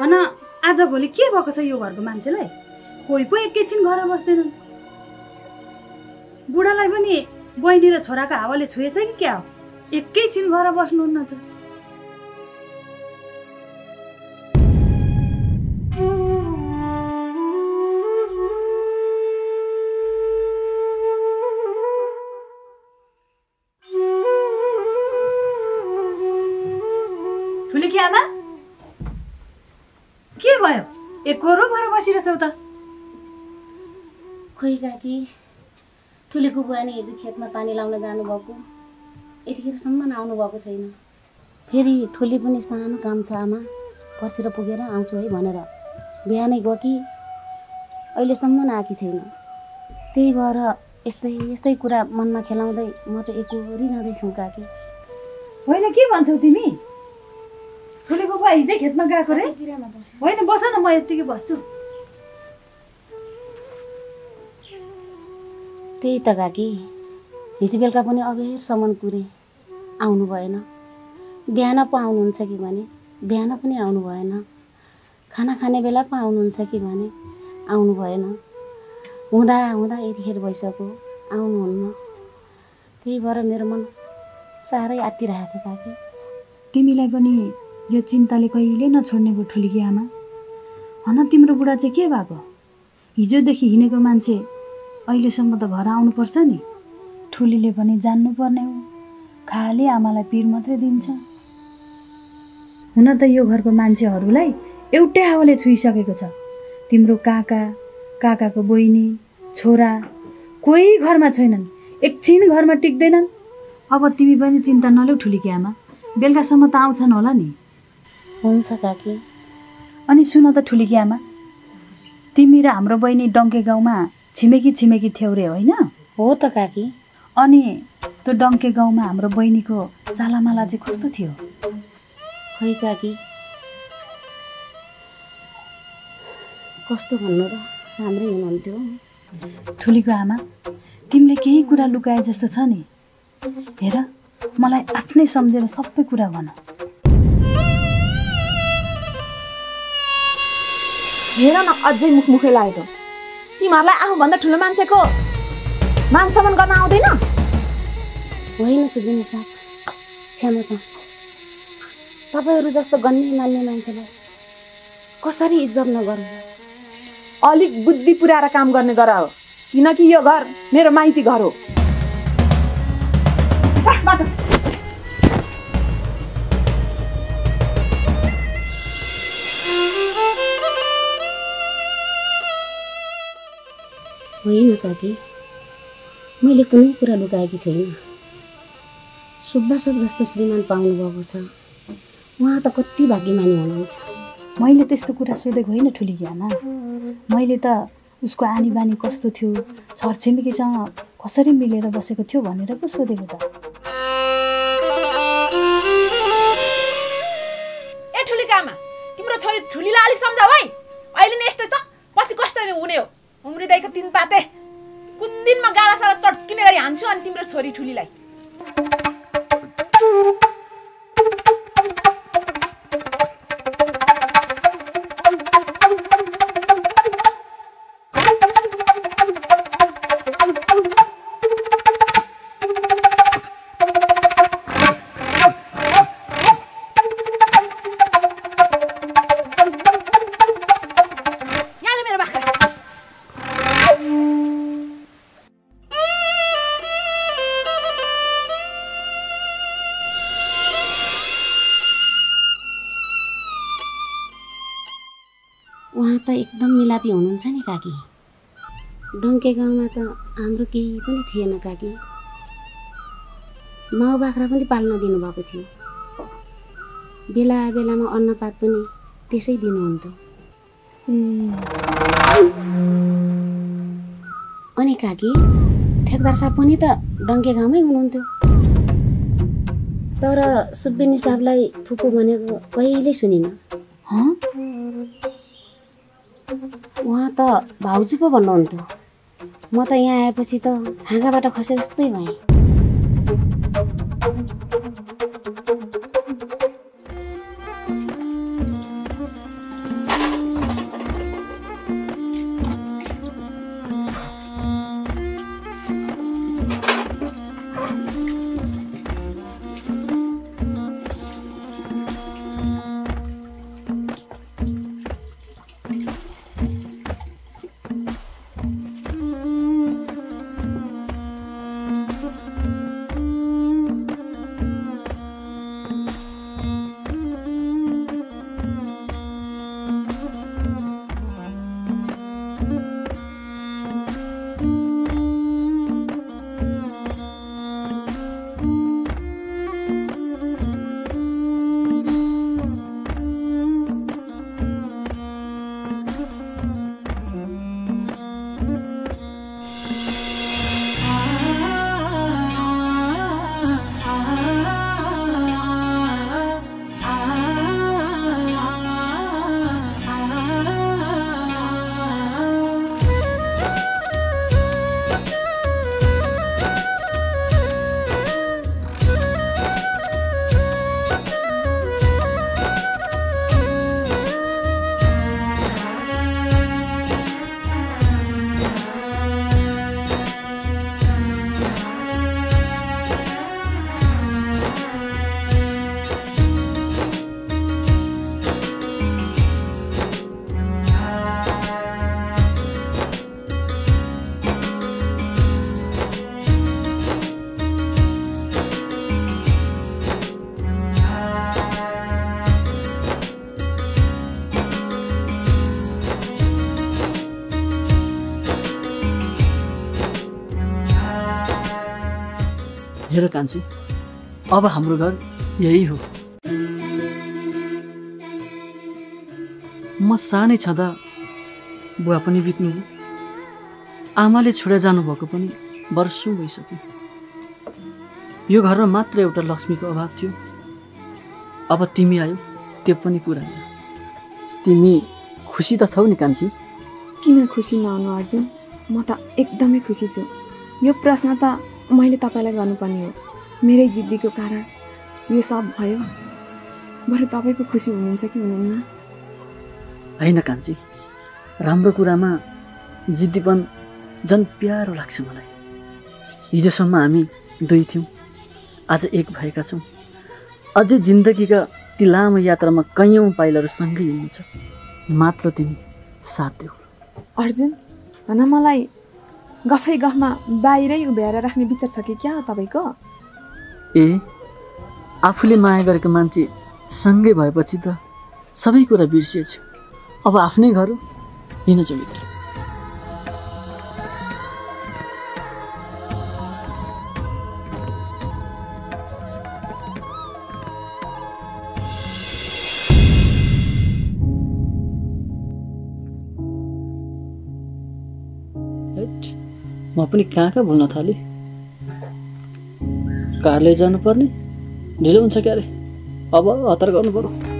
[SPEAKER 4] भन आज भोलि के भएको छ यो घरको मान्छेलाई? कोही पो एकैछिन घर बस्दैनन्। बुढालाई पनि बहिनी र छोराको हावाले छुएछ कि क्या हो? एकैछिन घर बस्नुहुन्न त। ठुलेकी आमा के भयो? एकरो घर बसिरहेछौ त?
[SPEAKER 10] खोइ काकी, ठुलेको बुवा नि हिजो खेतमा पानी लाउन जानुभएको, यतिखेरसम्म आउनु भएको छैन। फेरि ठुली पनि सानो काम छ आमा, घरतिर पुगेर आउँछु है भनेर बिहानै गयो कि अहिलेसम्म आएकी छैन। त्यही भएर यस्तै यस्तै कुरा मनमा खेलाउँदै म त एकोहोरी जाँदैछु काकी।
[SPEAKER 4] होइन के भन्छौ तिमी? ठुलेको बुवा हिजै खेतमा गएको रे? होइन बस न, म यत्तिकै बस्छु।
[SPEAKER 10] त्यही त काकी, हिजो बेलुका पनि अबेरसम्म कुरे, आउनु भएन। बिहान पो आउनुहुन्छ कि भने बिहान पनि आउनु भएन। खाना खाने बेला पो आउनुहुन्छ कि भने आउनु भएन। हुँदा हुँदा यतिखेर भइसक्यो, आउनुहुन्न। त्यही भएर मेरो मन साह्रै आत्तिरहेछ काकी।
[SPEAKER 3] तिमीलाई पनि यो चिन्ताले कहिले नछोड्ने भयो ठुलीकी आमा। भन तिम्रो बुढा चाहिँ के भएको? हिजोदेखि हिँडेको मान्छे अहिलेसम्म त घर आउनुपर्छ नि। ठुलीले पनि जान्नुपर्ने हो, खाली आमालाई पिर मात्रै दिन्छ। हुन त यो घरको मान्छेहरूलाई एउटै हावाले छुइसकेको छ। तिम्रो काका, काकाको बहिनी, छोरा कोही घरमा छैनन्, एकछिन घरमा टिक्दैनन्। अब तिमी पनि चिन्ता नलेऊ ठुलीकी आमा, बेलुकासम्म त आउँछन् होला नि।
[SPEAKER 10] हुन्छ काकी।
[SPEAKER 3] अनि सुन त ठुलीकी आमा, तिमी र हाम्रो बहिनी डङ्के गाउँमा छिमेकी थियौ रे होइन?
[SPEAKER 10] हो त काकी।
[SPEAKER 3] अनि त्यो डङ्के गाउँमा हाम्रो बहिनीको चालामाला चाहिँ कस्तो थियो?
[SPEAKER 10] खै काकी, कस्तो भन्नु र, राम्रै हुनुहुन्थ्यो।
[SPEAKER 3] ठुलीको आमा, तिमीले केही कुरा लुकाए जस्तो छ नि। हेर, मलाई आफ्नै सम्झेर सबै कुरा भन। हेर न, अझै मुखमुखै लाग्यो। तिमीहरूलाई आफूभन्दा ठुलो मान्छेको मान सम्मान गर्न आउँदैन?
[SPEAKER 10] होइन सुबिनी साहब, क्षमता। तपाईँहरू जस्तो गन्ने मान्ने मान्छेलाई कसरी इज्जत नगर्नु?
[SPEAKER 3] अलिक बुद्धि पुर्याएर काम गर्ने गर हो, किनकि यो घर मेरो माइती घर हो।
[SPEAKER 10] होइन काकी, मैले कुनै कुरा लुकाएकी छैन। सुब्बा सब जस्तो श्रीमान पाउनुभएको छ, उहाँ त कति भाग्यमानी हुनुहुन्छ।
[SPEAKER 3] मैले त्यस्तो कुरा सोधेको होइन ठुलीकी आमा। मैले त उसको आनी बानी कस्तो थियो, छरछिमेकीसँग कसरी मिलेर बसेको थियो भनेर पो सोधेको त।
[SPEAKER 14] ए ठुलीकी आमा, तिम्रो छोरी ठुलीलाई अलिक सम्झाऊ है। अहिले नै यस्तो छ, पछि कसरी हुने हो? उम्रिँदैको तिन पाते कुन दिनमा गाला सारा चट्किने गरी हान्छु अनि तिम्रो छोरी ठुलीलाई।
[SPEAKER 10] उहाँ त एकदम मिलापी हुनुहुन्छ नि काकी। डङ्के गाउँमा त हाम्रो केही पनि थिएन काकी। माउ बाख्रा पनि पाल्न दिनुभएको थियो। बेला बेलामा अन्नपात पनि त्यसै दिनुहुन्थ्यो। अनि काकी, ठेकदार साहब पनि त डङ्के गाउँमै हुनुहुन्थ्यो। तर सुब्बिनी साहबलाई फुपू भनेको कहिल्यै सुनिन। उहाँ त भाउजू पो भन्नुहुन्थ्यो। म त यहाँ आएपछि त छाँगाबाट खसे जस्तै भएँ।
[SPEAKER 6] हेर कान्छी, अब हाम्रो घर यही हो। म सानै छँदा बुवा पनि बित्नु, आमाले छोडेर जानुभएको पनि वर्षौँ भइसक्यो। यो घरमा मात्र एउटा लक्ष्मीको अभाव थियो। अब तिमी आयो, त्यो पनि पुरा। तिमी खुसी त छौ नि कान्छी?
[SPEAKER 3] किन खुसी नहुनु अर्जुन, म त एकदमै खुसी छु। यो प्रश्न त मैले तपाईँलाई गर्नुपर्ने हो। मेरै जिद्दीको कारण यो सब भयो। बरु तपाईँ पो खुसी हुनुहुन्छ कि हुनुहुन्न?
[SPEAKER 6] होइन कान्छी, राम्रो कुरामा जिद्दीपन झन् प्यारो लाग्छ मलाई। हिजोसम्म हामी दुई थियौँ, आज एक भएका छौँ। अझै जिन्दगीका ती लामो यात्रामा कैयौँ पाइलाहरू सँगै हिँड्नु छ। मात्र तिमी साथ देऊ।
[SPEAKER 3] अर्जुन, भन मलाई गफै गफमा बाहिरै उभ्याएर राख्ने विचार छ कि क्या हो तपाईँको?
[SPEAKER 6] ए, आफूले माया गरेको मान्छे सँगै भएपछि त सबै कुरा बिर्सिएछु। अब आफ्नै घर हो, हिँड जाउँ भित्र। म पनि कहाँ भुल्न थालेँ। कारले जानुपर्ने, ढिलो हुन्छ क्यारे। अब हतार गर्नु पर्यो।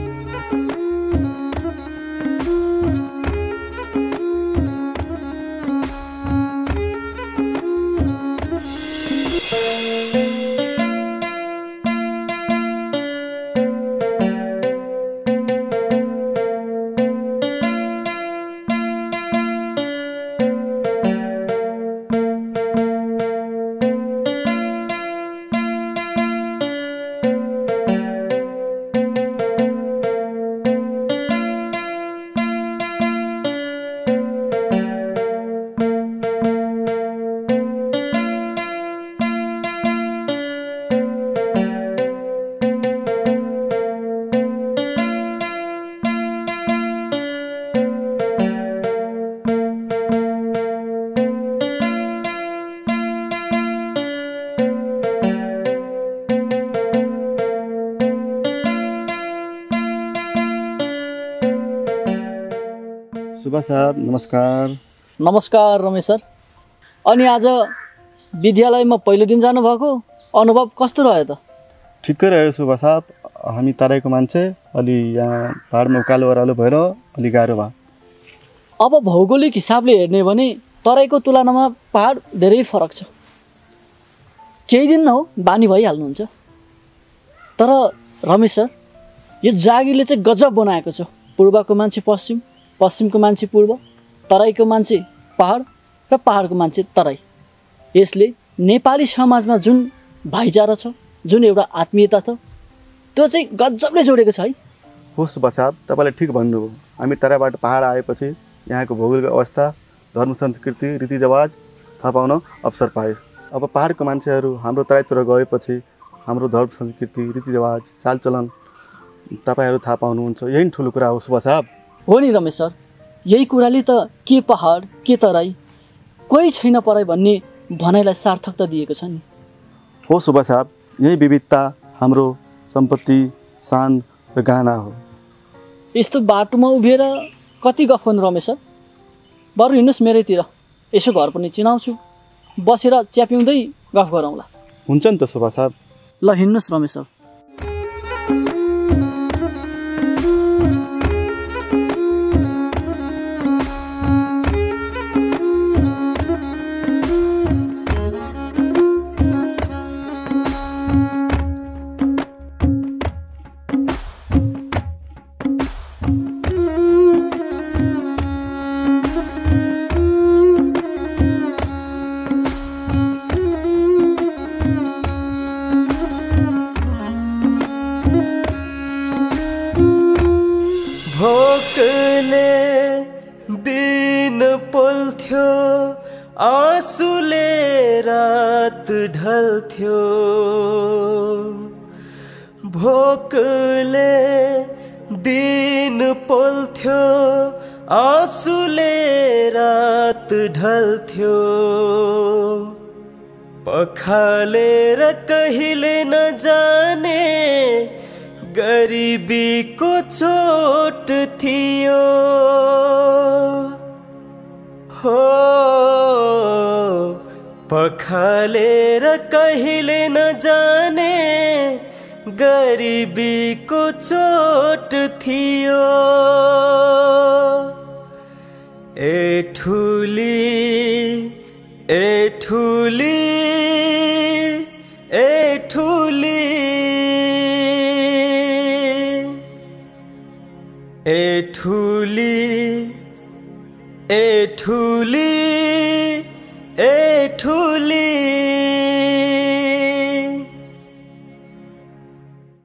[SPEAKER 8] सुब्बा साहब नमस्कार।
[SPEAKER 6] नमस्कार रमेश सर। अनि आज विद्यालयमा पहिलो दिन जानुभएको, अनुभव कस्तो रह्यो त?
[SPEAKER 8] ठिक्कै रह्यो सुब्बा साहब। हामी तराईको मान्छे, अलि यहाँ पाहाडमा उकालो ओह्रालो भएर अलि गाह्रो भयो।
[SPEAKER 6] अब भौगोलिक हिसाबले हेर्ने भने तराईको तुलनामा पहाड धेरै फरक छ। केही दिन न हो बानी भइहाल्नुहुन्छ। तर रमेश सर, यो जागिरले चाहिँ गजब बनाएको छ। पूर्वको मान्छे पश्चिम, पश्चिमको मान्छे पूर्व, तराईको मान्छे पहाड र पहाडको मान्छे तराई। यसले नेपाली समाजमा जुन भाइचारा छ, जुन एउटा आत्मीयता छ, त्यो चाहिँ गजबले जोडेको छ है।
[SPEAKER 8] हो सुब्बा साहब, तपाईँले ठिक भन्नुभयो। हामी तराईबाट पहाड आएपछि यहाँको भौगोलिक अवस्था, धर्म संस्कृति, रीतिरिवाज थाहा पाउन अवसर पायो। अब पहाडको मान्छेहरू हाम्रो तराईतिर गएपछि हाम्रो धर्म संस्कृति, रीतिरिवाज, चालचलन तपाईँहरू थाहा पाउनुहुन्छ। यही ठुलो कुरा हो सुब्बा साहब।
[SPEAKER 6] हो नि रमेश सर, यही कुराले त के पहाड के तराई, कोही छैन पराई भन्ने भनाइलाई सार्थकता दिएको छ नि।
[SPEAKER 8] हो सुब्बा साहब, यही विविधता हाम्रो सम्पत्ति, शान र गहना हो।
[SPEAKER 6] यस्तो बाटोमा उभिएर कति गफ गर्नु रमेश सर? बरु हिँड्नुहोस् मेरैतिर, यसो घर पनि चिनाउँछु, बसेर चिया पिउँदै गफ गरौँला।
[SPEAKER 8] हुन्छ नि त सुब्बा साहब।
[SPEAKER 6] ल हिँड्नुहोस् रमेश सर।
[SPEAKER 13] आँसुले रात ढल्थ्यो, भोकले दिन पोल्थ्यो, आँसुले रात ढल्थ्यो। पखालेर कहिले नजाने गरिबीको चोट थियो हो पखालेर कहिले नजाने गरिबीको चोट थियो ए ठुली ए ठुली ए ठुली ए ठुली ए ठुली ए ठुली